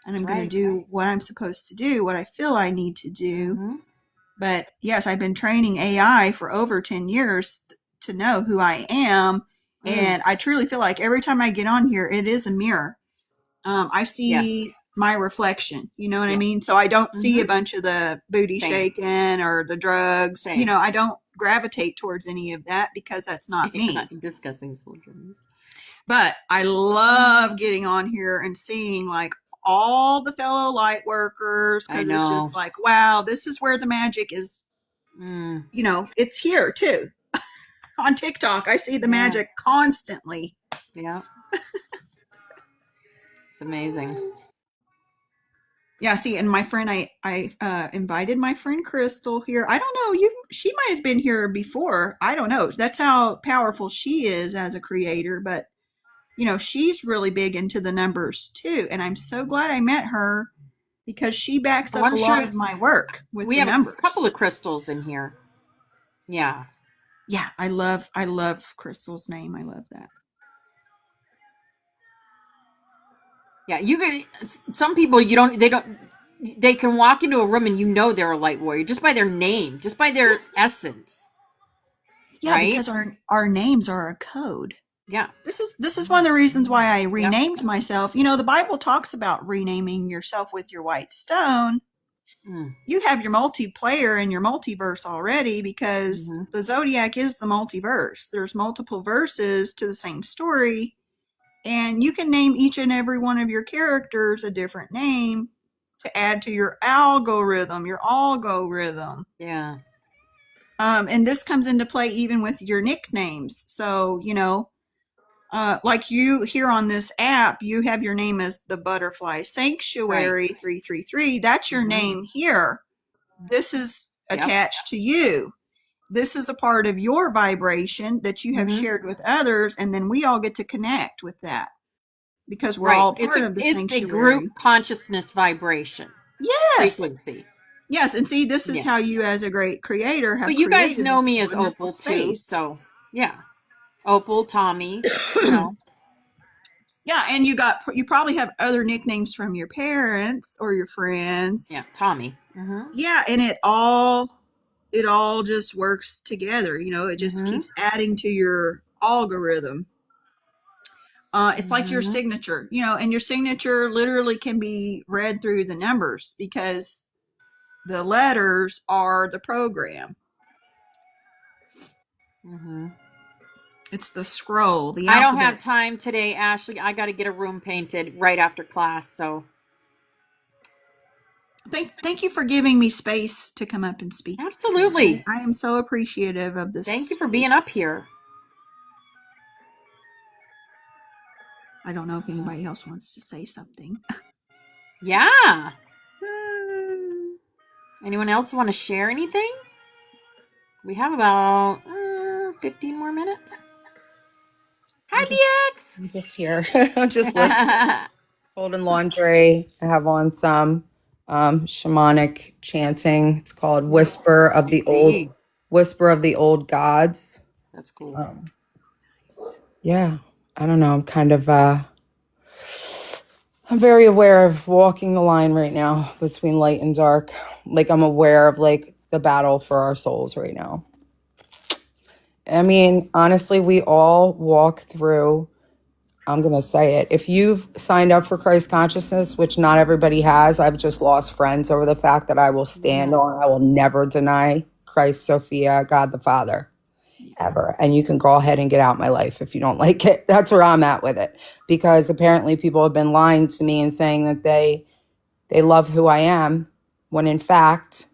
and I'm going to do what I'm supposed to do, what I feel I need to do. But yes, I've been training AI for over 10 years to know who I am. And I truly feel like every time I get on here, it is a mirror. I see my reflection, you know what I mean? So I don't see a bunch of the booty Same. shaking or the drugs. Same. You know, I don't gravitate towards any of that because that's not me. I'm discussing soul journeys. But I love getting on here and seeing like all the fellow light workers, because it's just like, wow, this is where the magic is. You know, it's here too. On TikTok, I see the magic constantly. Yeah. It's amazing. Yeah, see, and my friend, I invited my friend Crystal here. I don't know, she might have been here before. I don't know. That's how powerful she is as a creator. But you know, she's really big into the numbers too, and I'm so glad I met her because she backs up a lot of my work with the numbers. We have a couple of crystals in here. Yeah. Yeah, I love Crystal's name. I love that. Yeah, some people they can walk into a room and you know they're a light warrior just by their name, just by their essence. Yeah, right? Because our names are a code. Yeah. This is one of the reasons why I renamed myself. You know, the Bible talks about renaming yourself with your white stone. You have your multiplayer and your multiverse already, because the zodiac is the multiverse. There's multiple verses to the same story, and you can name each and every one of your characters a different name to add to your algorithm. Yeah. And this comes into play even with your nicknames. So, you know, like you here on this app, you have your name as the Butterfly Sanctuary 333. That's your name here. This is attached to you. This is a part of your vibration that you have shared with others, and then we all get to connect with that because we're all part of the sanctuary. It's a group consciousness vibration. Yes. Frequency. Yes, and see, this is how you, as a great creator, have. But you guys know me as Opal too, so yeah. Opal, Tommy, you know. Yeah, and you probably have other nicknames from your parents or your friends. Yeah, Tommy. Yeah, and it all just works together. You know, it just keeps adding to your algorithm. It's like your signature, you know, and your signature literally can be read through the numbers because the letters are the program. It's the scroll, the alphabet. I don't have time today, Ashley. I got to get a room painted right after class, so. Thank you for giving me space to come up and speak. Absolutely. I am so appreciative of this. Thank you for being up here. I don't know if anybody else wants to say something. Yeah. Anyone else want to share anything? We have about 15 more minutes. Hi, DX. I'm just here. I'm just folding laundry. I have on some shamanic chanting. It's called Whisper of the Old Gods. That's cool. Yeah. I don't know. I'm kind of I'm very aware of walking the line right now between light and dark. Like, I'm aware of like the battle for our souls right now. I mean, honestly, we all walk through, I'm going to say it. If you've signed up for Christ consciousness, which not everybody has, I've just lost friends over the fact that I will stand on, I will never deny Christ, Sophia, God the Father, ever. And you can go ahead and get out my life if you don't like it. That's where I'm at with it. Because apparently people have been lying to me and saying that they love who I am, when in fact,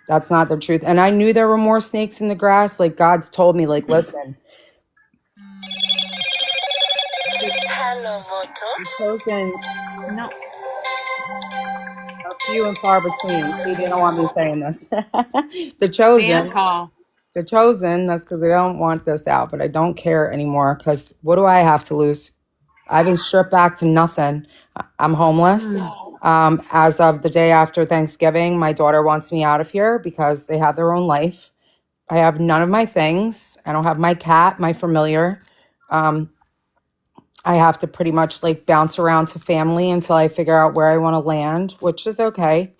that's not the truth. And I knew there were more snakes in the grass. Like, God's told me, like, listen. Hello, Moto. No. Few and far between. See, they don't want me saying this. The chosen. Call. The chosen. That's because they don't want this out. But I don't care anymore, because what do I have to lose? I've been stripped back to nothing. I'm homeless. As of the day after Thanksgiving, my daughter wants me out of here because they have their own life. I have none of my things. I don't have my cat, my familiar. I have to pretty much like bounce around to family until I figure out where I want to land, which is okay,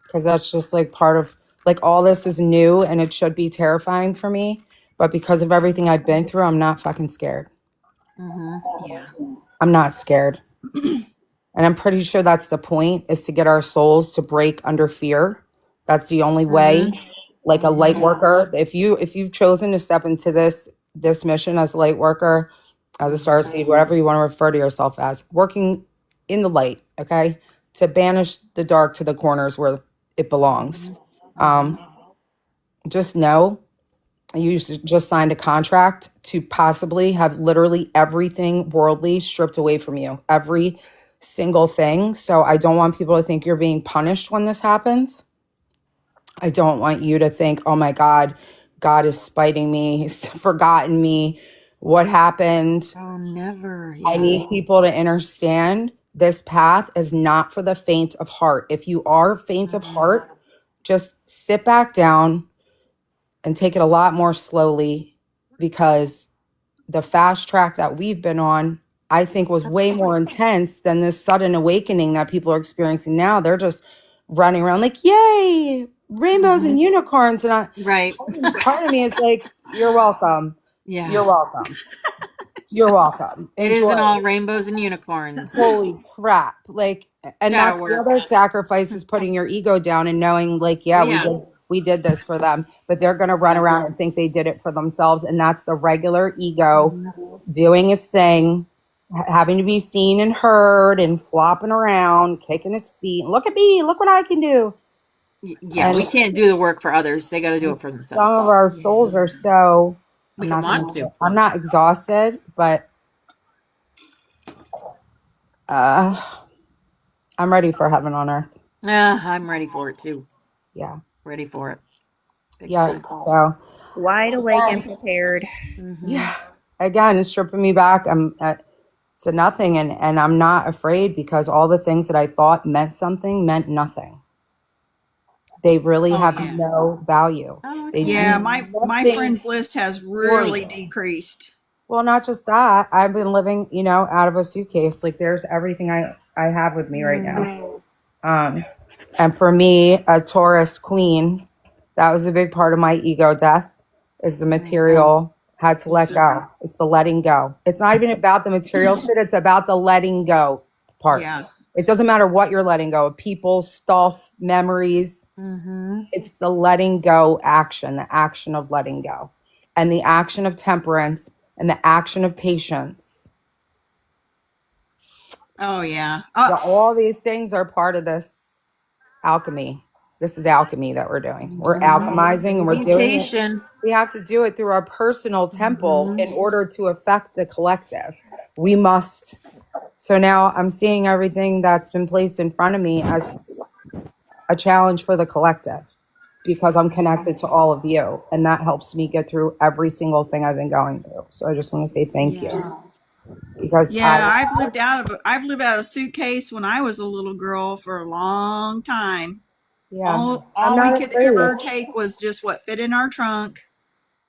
because that's just like part of, like, all this is new and it should be terrifying for me. But because of everything I've been through, I'm not fucking scared. Yeah. I'm not scared. And I'm pretty sure that's the point, is to get our souls to break under fear. That's the only way. Like a light worker, if you've chosen to step into this mission as a light worker, as a starseed, whatever you want to refer to yourself as, working in the light, okay, to banish the dark to the corners where it belongs. Just know you just signed a contract to possibly have literally everything worldly stripped away from you, every single thing. So I don't want people to think you're being punished when this happens. I don't want you to think, oh my God, God is spiting me. He's forgotten me. What happened? Oh, never. I need people to understand this path is not for the faint of heart. If you are faint of heart, just sit back down and take it a lot more slowly, because the fast track that we've been on, I think, was way more intense than this sudden awakening that people are experiencing now. They're just running around like, yay, rainbows and unicorns. And Right. part of me is like, you're welcome. Yeah. You're welcome. You're welcome. It isn't all rainbows and unicorns. Holy crap. Like, and that's the other sacrifice, is putting your ego down and knowing, like, we did this for them, but they're going to run around and think they did it for themselves. And that's the regular ego doing its thing, having to be seen and heard and flopping around, kicking its feet. Look at me. Look what I can do. Yeah, and we can't do the work for others. They got to do it for themselves. Some of our souls are so... We don't want to. I'm not exhausted, but I'm ready for heaven on earth. I'm ready for it too. Yeah. Ready for it. Yeah. So wide awake and prepared. Yeah. Again, it's stripping me back. I'm to nothing, and I'm not afraid, because all the things that I thought meant something meant nothing. They really have no value. My friends list has really decreased. Well, not just that. I've been living, out of a suitcase. Like, there's everything I have with me right now. And for me, a Taurus queen, that was a big part of my ego death, is the material had to let go. It's the letting go. It's not even about the material shit. It's about the letting go part. Yeah. It doesn't matter what you're letting go of, people, stuff, memories. It's the letting go action, the action of letting go, and the action of temperance, and the action of patience. Oh, yeah. All these things are part of this alchemy. This is alchemy that we're doing. We're alchemizing, and we're doing it. We have to do it through our personal temple in order to affect the collective. We must. So now I'm seeing everything that's been placed in front of me as a challenge for the collective, because I'm connected to all of you, and that helps me get through every single thing I've been going through. So I just want to say thank you. Because I've lived out of a suitcase when I was a little girl for a long time. Yeah. All we could ever take was just what fit in our trunk.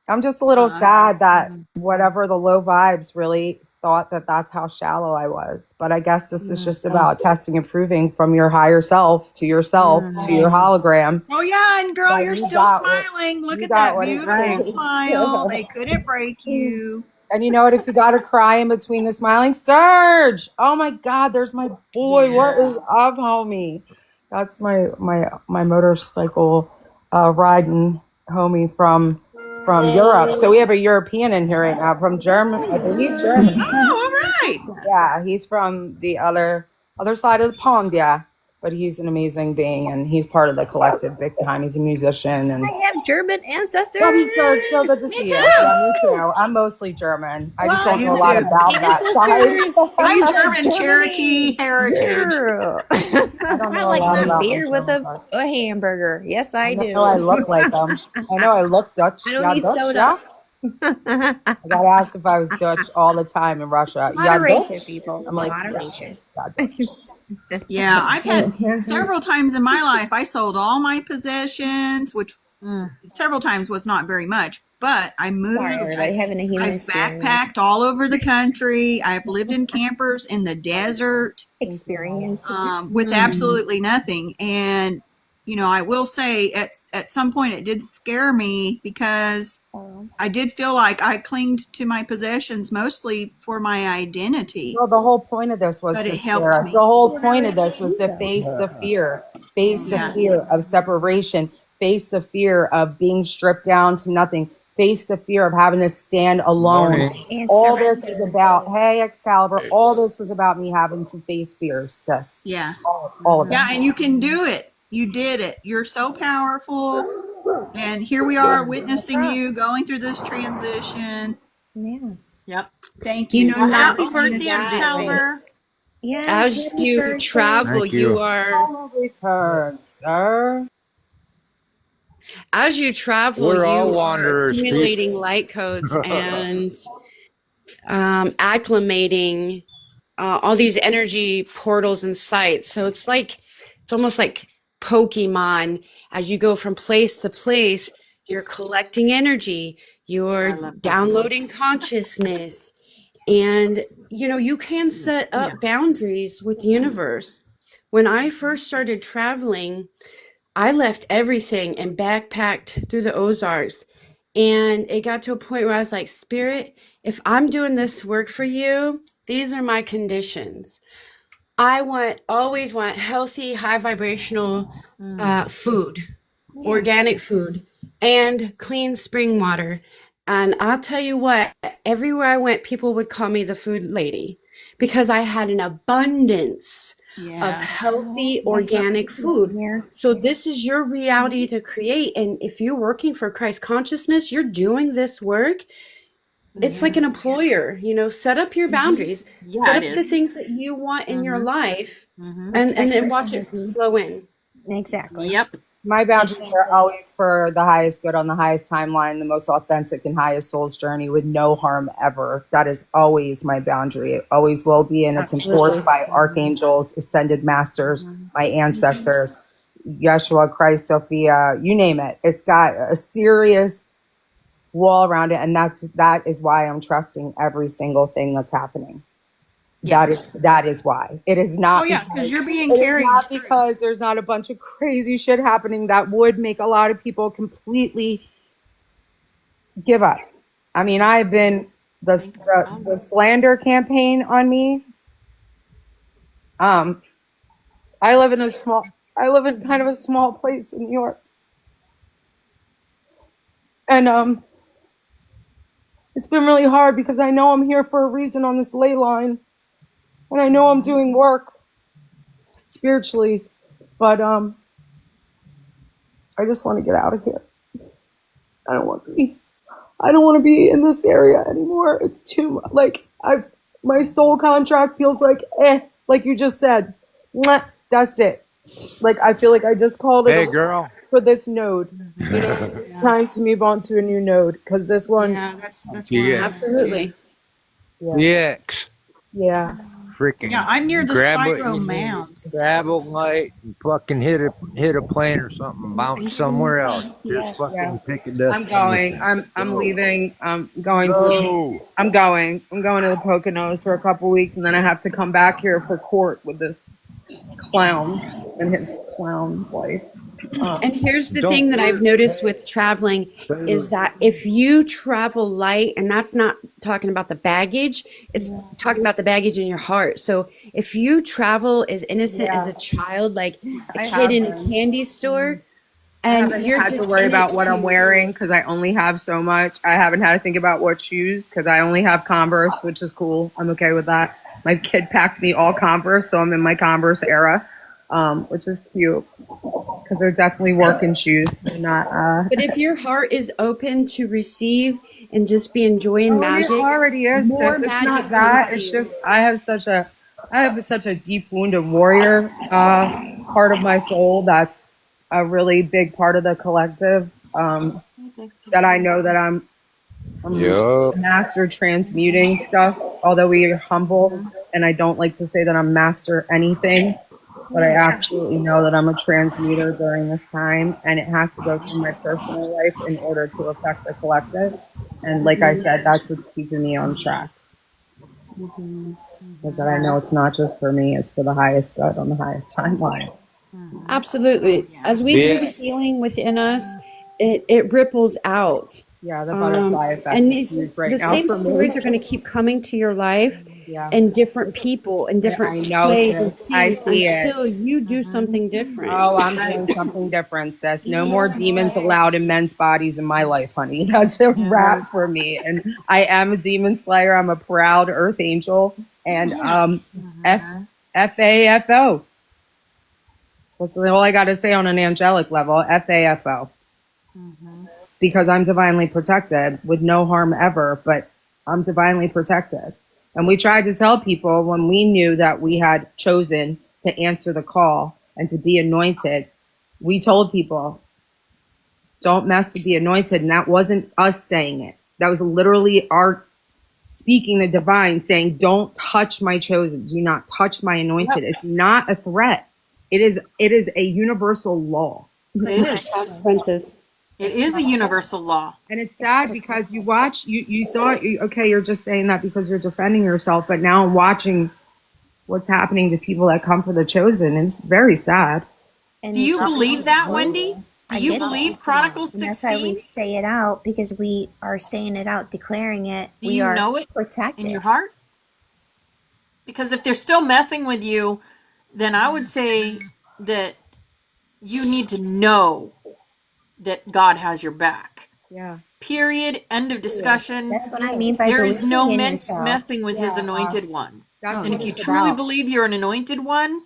I'm just a little sad that whatever the low vibes really thought that that's how shallow I was. But I guess this is just about testing and proving from your higher self to yourself to your hologram. Oh, yeah. And girl, you're still smiling. Look at that beautiful smile. They couldn't break you. And you know what? If you got to cry in between the smiling, Serge! Oh my God, there's my boy. Yeah. What is up, homie? That's my motorcycle riding homie from Europe. So we have a European in here right now, from Germany. I believe Germany. Oh, all right. Yeah, he's from the other side of the pond. Yeah. But he's an amazing being, and he's part of the collective big time. He's a musician, and I have German ancestors. So good to see you. Yeah, me too. I'm mostly German. I just don't know a lot about that side. I'm German Cherokee heritage. I don't know like my beer with a hamburger. Yes, I do. I look like them. I know I look Dutch. I don't need soda. I got asked if I was Dutch all the time in Russia. Moderation, people. I'm like, moderation. Yeah, I've had several times in my life, I sold all my possessions, which several times was not very much, but I moved. I've backpacked all over the country. I've lived in campers in the desert. Experience. With absolutely nothing. And I will say at some point it did scare me because I did feel like I clinged to my possessions mostly for my identity, Well, the whole point of this was but to it scare helped us. The me. whole point of this was to face the Yeah. fear of separation, face the fear of being stripped down to nothing, face the fear of having to stand alone. Morning. And All this surrender. was about, hey, Excalibur, all this was about me having to face fears, sis. Yeah. All of it. Yeah, and you can do it. You did it. You're so powerful. And here we are witnessing you going through this transition. Yeah. Yep. Thank you. Well, for happy everything birthday, that you're doing. Excalibur. Yes. As happy you birthday. travel, Thank you. you are Return, sir. as you travel, We're all you are wanderers, people. accumulating light codes and acclimating all these energy portals and sites. So it's almost like Pokemon. As you go from place to place, you're collecting energy, you're downloading consciousness, and you can set up boundaries with the universe. When I first started traveling, I left everything and backpacked through the Ozarks. And it got to a point where I was like, Spirit, if I'm doing this work for you, these are my conditions. I always want healthy, high vibrational food, organic food, and clean spring water. And I'll tell you what, everywhere I went, people would call me the food lady because I had an abundance of healthy, organic food. So this is your reality to create. And if you're working for Christ consciousness, you're doing this work. It's like an employer, set up your boundaries, set up the things that you want in your life, and then watch it flow in. Exactly. Yep. My boundaries are always for the highest good on the highest timeline, the most authentic and highest soul's journey with no harm ever. That is always my boundary. It always will be, and it's enforced by archangels, ascended masters, my ancestors, Yeshua, Christ, Sophia, you name it. It's got a serious wall around it, and that is why I'm trusting every single thing that's happening. That is why. It is not. Oh yeah, because you're being it is carried not through. because there's not a bunch of crazy shit happening that would make a lot of people completely give up. I mean, I've been the slander campaign on me. I live in kind of a small place in New York, and it's been really hard because I know I'm here for a reason on this ley line. And I know I'm doing work spiritually, but I just want to get out of here. I don't want to be in this area anymore. It's too my soul contract feels like you just said. Mwah, that's it. Like I feel like I just called it Hey, girl. for this node. It's time to move on to a new node because this one. Yeah, that's Yeah. Absolutely. The X. Yeah. Freaking. Yeah, I'm near the grab what spiral you need, mounds. Grab a light and fucking hit a plane or something, bounce somewhere else. Just fucking pick it up. I'm going. I'm leaving. I'm going Go. I'm going to the Poconos for a couple weeks, and then I have to come back here for court with this clown and his clown wife. And here's the thing that I've noticed with traveling is that if you travel light, and that's not talking about the baggage, it's talking about the baggage in your heart. So if you travel as innocent as a child, like a kid in a candy store, and you're had to worry about what I'm wearing because I only have so much. I haven't had to think about what shoes because I only have Converse, which is cool. I'm okay with that. My kid packed me all Converse, so I'm in my Converse era, which is cute because they're definitely working shoes. They're not. But if your heart is open to receive and just be enjoying magic, it already is. more It's magic not that. comes It's to you. just I have such a deep wounded warrior part of my soul that's a really big part of the collective that I know that I'm Yup. master transmuting stuff, although we are humble, and I don't like to say that I'm master anything, but I absolutely know that I'm a transmuter during this time, and it has to go through my personal life in order to affect the collective. And like I said, that's what's keeping me on track. Is that I know it's not just for me, it's for the highest good on the highest timeline. Absolutely. As we do the healing within us, it ripples out. Yeah, the butterfly effect And is huge right the now same for me. stories are going to keep coming to your life Yeah. and different people and I different know, plays and sis. I scenes see it. until you do something different. Oh, I'm doing something different, sis. No more demons allowed in men's bodies in my life, honey. That's a wrap for me. And I am a demon slayer. I'm a proud earth angel. And F-A-F-O. That's all I got to say on an angelic level. F-A-F-O. Because I'm divinely protected with no harm ever, but I'm divinely protected. And we tried to tell people when we knew that we had chosen to answer the call and to be anointed, we told people, don't mess with the anointed. And that wasn't us saying it. That was literally our speaking the divine, saying, don't touch my chosen. Do not touch my anointed. It's not a threat. It is a universal law. It is. Princess. It is a universal law. And it's sad because you watch, you thought, okay, you're just saying that because you're defending yourself. But now I'm watching what's happening to people that come for the chosen. It's very sad. And Do you believe that, Wendy? Do you get believe that. Chronicles And that's why we 16? say it out, because we are saying it out, declaring it. Do we you are know it protected in your heart? Because if they're still messing with you, then I would say that you need to know that God has your back. Yeah. Period. End of discussion. That's what I mean by There is no believing in yourself. messing with his anointed ones. That's And what if you it's truly about. believe you're an anointed one,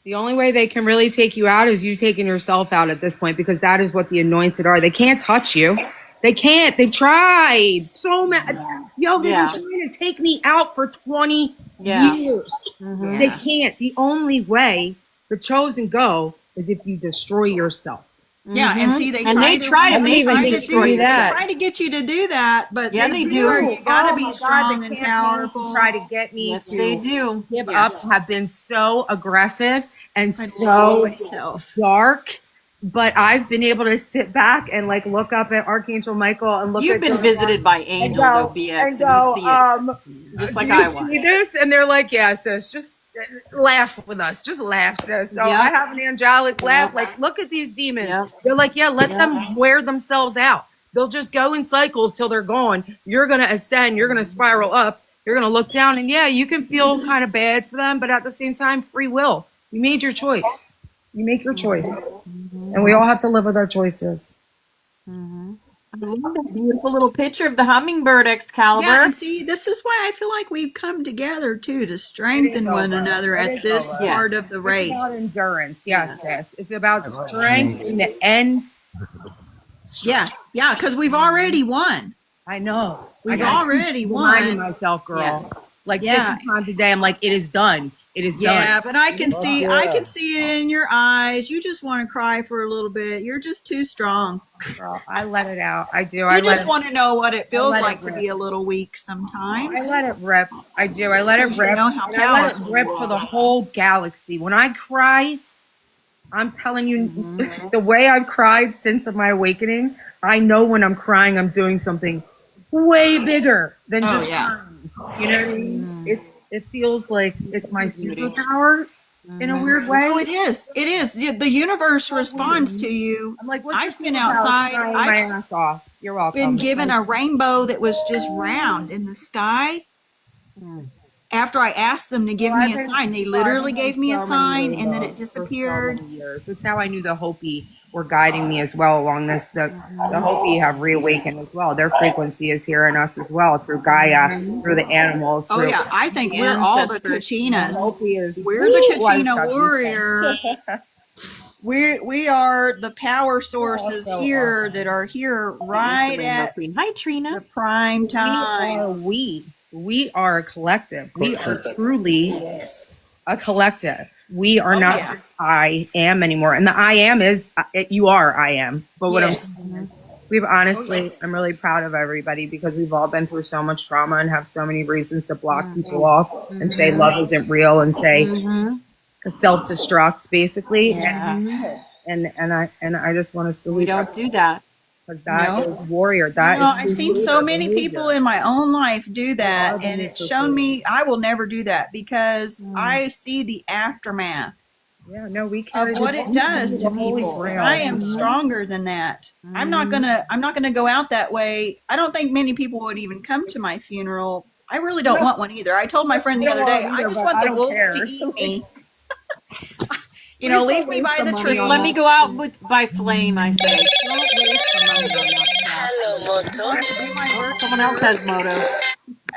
The only way they can really take you out is you taking yourself out at this point, because that is what the anointed are. They can't touch you. They can't. They've tried so much. Yo, they've been trying to take me out for 20 years. They can't. The only way the chosen go is if you destroy yourself. Yeah, and see, they And try they to try to they make try you to destroy do that. They try to get you to do that, but Yeah, they do. You gotta Oh be my God, strong the and campaigns powerful. to try to get me Yes, to they do. give up have been so aggressive and I so myself. dark. But I've been able to sit back and like look up at Archangel Michael and look You've at been John visited by angels, OBX, and you see it. Just like I was. See this? And they're like, yeah, sis, just laugh with us. Just laugh, sis. So I have an angelic laugh. Like, look at these demons. They're like, yeah, let them wear themselves out. They'll just go in cycles till they're gone. You're going to ascend. You're going to spiral up. You're going to look down. And yeah, you can feel kind of bad for them, but at the same time, free will. You made your choice. You make your choice. And we all have to live with our choices. I love that beautiful little picture of the hummingbird, Excalibur. Yeah, and see, this is why I feel like we've come together too, to strengthen one another at this part of the race. It's about endurance, yes, sis. It's about strength in the end. Yeah, because we've already won. I know. We've already reminding won. myself, girl. Yes. Like 50 times a day, I'm like, it is done. It is done. Yeah, but I can see it in your eyes. You just want to cry for a little bit. You're just too strong. Girl, I let it out. I do. You just want to know what it feels let it like to rip. be a little weak sometimes. I let it rip. I do. I let it Because you rip. know how And I let it powerful rip you for are. the whole galaxy. When I cry, I'm telling you, the way I've cried since my awakening, I know when I'm crying, I'm doing something way bigger than just crying. You know what I mean? It feels like it's my superpower in a weird way. Oh, it is. It is. The universe responds to you. I'm like, what's I've your been superpower? outside. Crying my ass off. You're welcome. Been given a rainbow that was just round in the sky. After I asked them to give me a sign, they literally gave me a sign, and then it disappeared. That's how I knew the Hopi were guiding me as well along this. The Hopi have reawakened as well. Their frequency is here in us as well, through Gaia, through the animals. Oh yeah, I think we're all the Kachinas. Hopi is We're the Kachina warrior. We are the power sources here that are here right at Hi, Trina. the prime time. We are a collective. We are truly a collective. We are not I am anymore. And the I am is you are I am. But what we've honestly, I'm really proud of everybody, because we've all been through so much trauma and have so many reasons to block people off and say love isn't real and say self-destruct basically. And I just want to salute. We don't do that. Because that is warrior. That is I've seen so many people in my own life do that, and it's shown me I will never do that, because I see the aftermath Yeah, no, we of carry what it does to the Holy people. Grail. I am stronger than that. I'm not gonna go out that way. I don't think many people would even come to my funeral. I really don't No, want one either. I told my friend I the don't other day, want them I either, just but want I the don't wolves to care. eat me. Please Leave don't me waste by the the money Just on let tree. me that. go out by flame, I say. Don't waste the money on that crap. Hello, Moto. Just be my Oh, someone else worshipper has moto.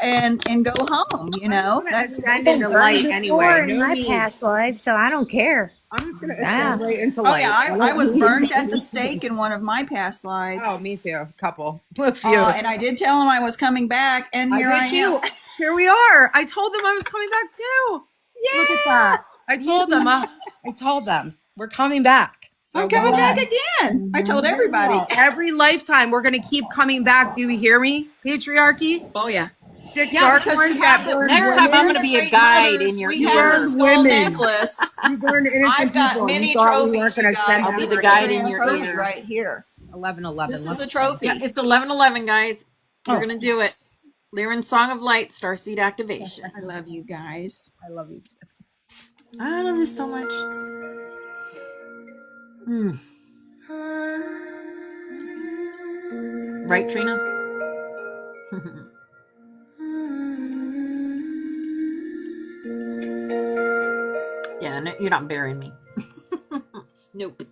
and go home. I'm just gonna That's ascend basically. into Burned light before anyway. in No my need. past life, so I don't care. I'm just gonna Yeah. ascend right into Oh yeah, light. I was burnt at the stake in one of my past Oh, lives. me too. A couple, a few. And I did tell him I was coming back, and I here I did am. too. Here we are. I told them I was coming back too. Yeah, Look at that. I told them. We're coming back. So I'm go coming back ahead. again. I told everybody. Well, every lifetime we're gonna keep coming back. Do you hear me? Patriarchy. Oh, yeah. Sick Yeah, dark because ones that burn Next time I'm women. going to be a guide in your We You have the ear. burned skull women. necklace. You burned innocent I've got people. You many thought we weren't trophies, you gonna send guys. I'll be This the is that. the guide in grand your trophy ear. right here. 11-11. This is Let's the trophy. Yeah, it's 11:11, guys. We're Oh, going to do it. Lyran's Song of Light, Starseed Activation. I love you guys. I love you too. I love this so much. Right, Trina? Yeah, no, you're not burying me. Nope.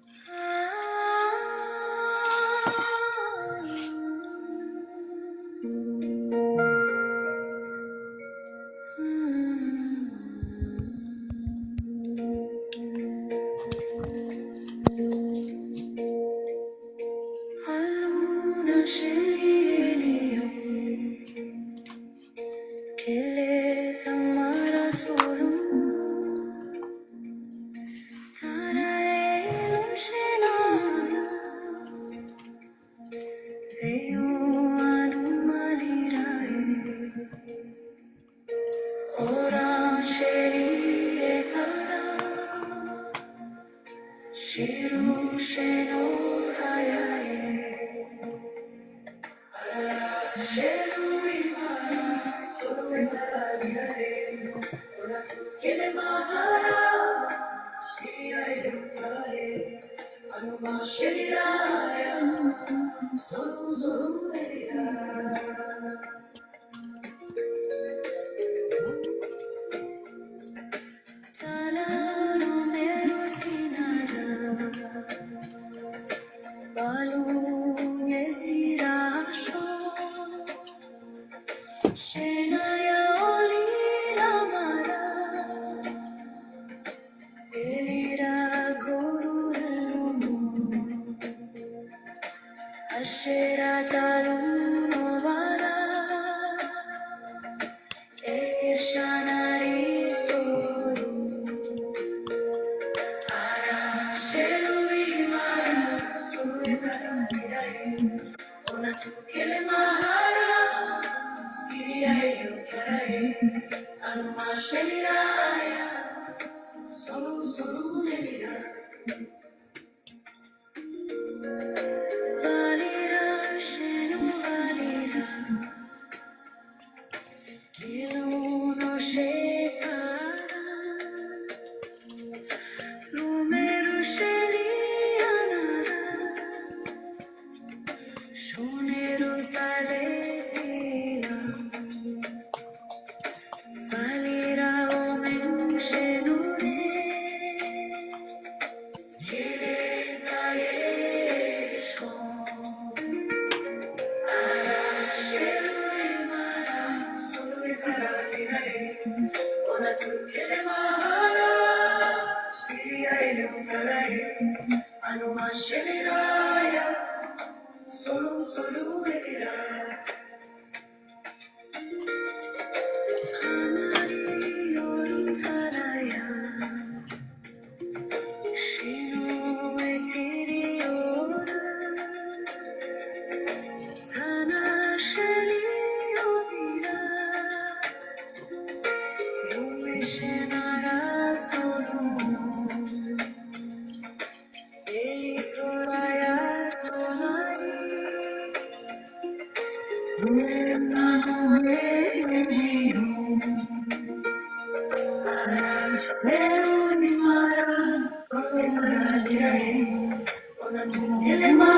Right?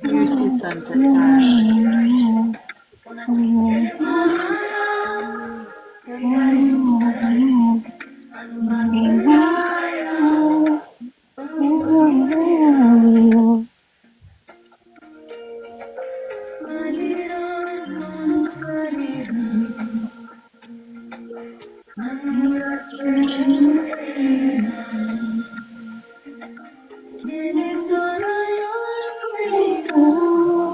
Here's your sunset time.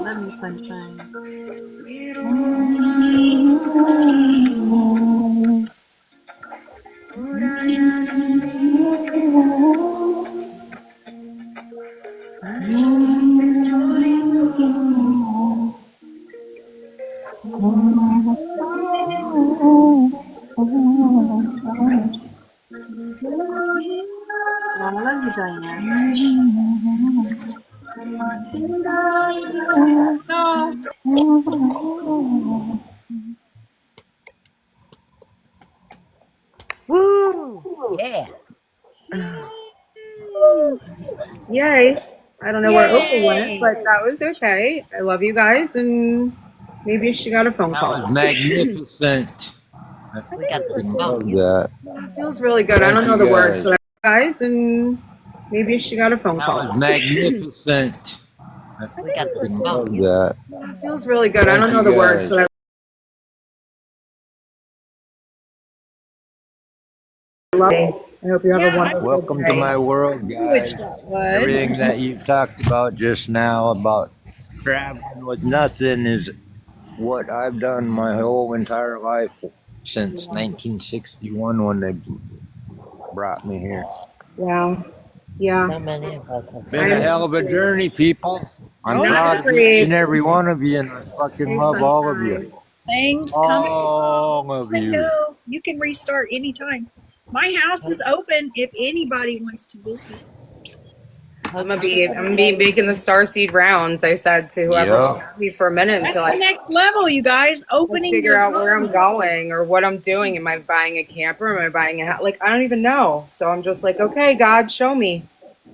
Love you, sunshine. I love you, Diane. No. Woo! Yeah. Yay. I don't know where Opal went, Yay! but that was okay. I love you guys, and maybe she got a phone That call. was magnificent. I We got the fucking smoke. love that. That feels really good. I Thank don't know you the words, guys. but guys, and maybe she got a phone That call. was magnificent. I We got the fucking smoke. love that. That feels really good. I Thank don't know you the words, guys. but I love it. I hope you have a Yeah, I wonderful Welcome to day. my world, knew which guys. that was. Everything that you talked about just now about traveling with nothing is what I've done my whole entire life since 1961 when they brought me here. Yeah. Yeah. So many of us have Been I a hell of a journey, people. I'm Oh, proud yeah. of each and every one of you, and I fucking Hey, love all of sunshine. you. Things coming All of and you. go. You can restart anytime. My house is open if anybody wants to visit. I'm gonna be making the starseed rounds. I said to whoever will have me for a minute That's until the next level, you guys. I Opening figure your out where I'm home. going or what I'm doing. Am I buying a camper? Am I buying a house? Like, I don't even know. So I'm just like, okay, God, show me.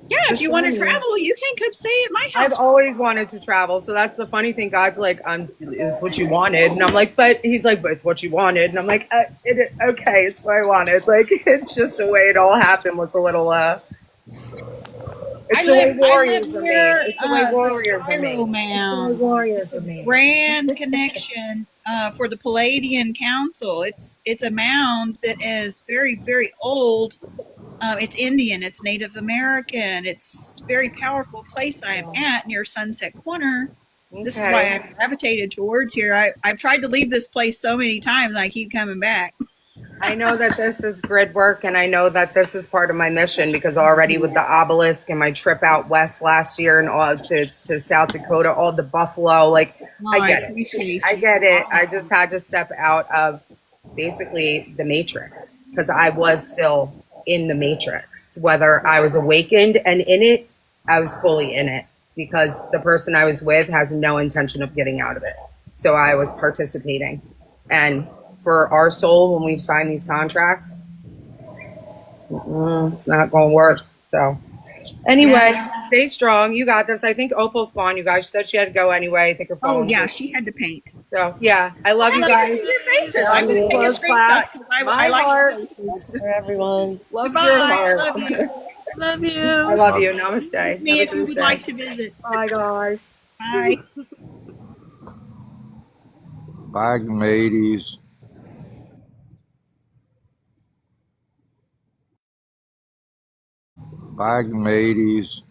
Yeah, if Just you want to show me. travel, you can come stay at my I've house. always wanted to travel, so that's the funny thing. God's like, is this what you wanted? And I'm like, but he's like, but it's what you wanted. And I'm like, okay, it's what I wanted. Like, it's just the way it all happened was a little, it's the way warriors are made. It's the way warriors are made. Spiral It's the way Mounds. warriors are made. Grand connection for the Palladian Council. It's a mound that is very, very old. It's Indian. It's Native American. It's a very powerful place I am at near Sunset Corner. This is why I gravitated towards here. I've tried to leave this place so many times. I keep coming back. I know that this is grid work, and I know that this is part of my mission because already with the obelisk and my trip out west last year and all to South Dakota, all the buffalo, like I get it. I get it. I just had to step out of basically the matrix. because I was still in the matrix. Whether I was awakened and in it, I was fully in it because the person I was with has no intention of getting out of it. So I was participating. And for our soul, when we've signed these contracts, it's not going to work. So anyway, stay strong. You got this. I think Opal's gone. You guys said she had to go anyway. I think her phone. Oh yeah, she had to paint. So yeah, I love you I love guys. to see your faces. I will take a Love screenshot class. 'cause My I like heart. your faces. For everyone. Loves Bye. your heart. Love you. Love you. I love you. Namaste. Have Me a if you good would day. like to visit. Bye, guys. Bye. Bye, ladies. Bye, ladies.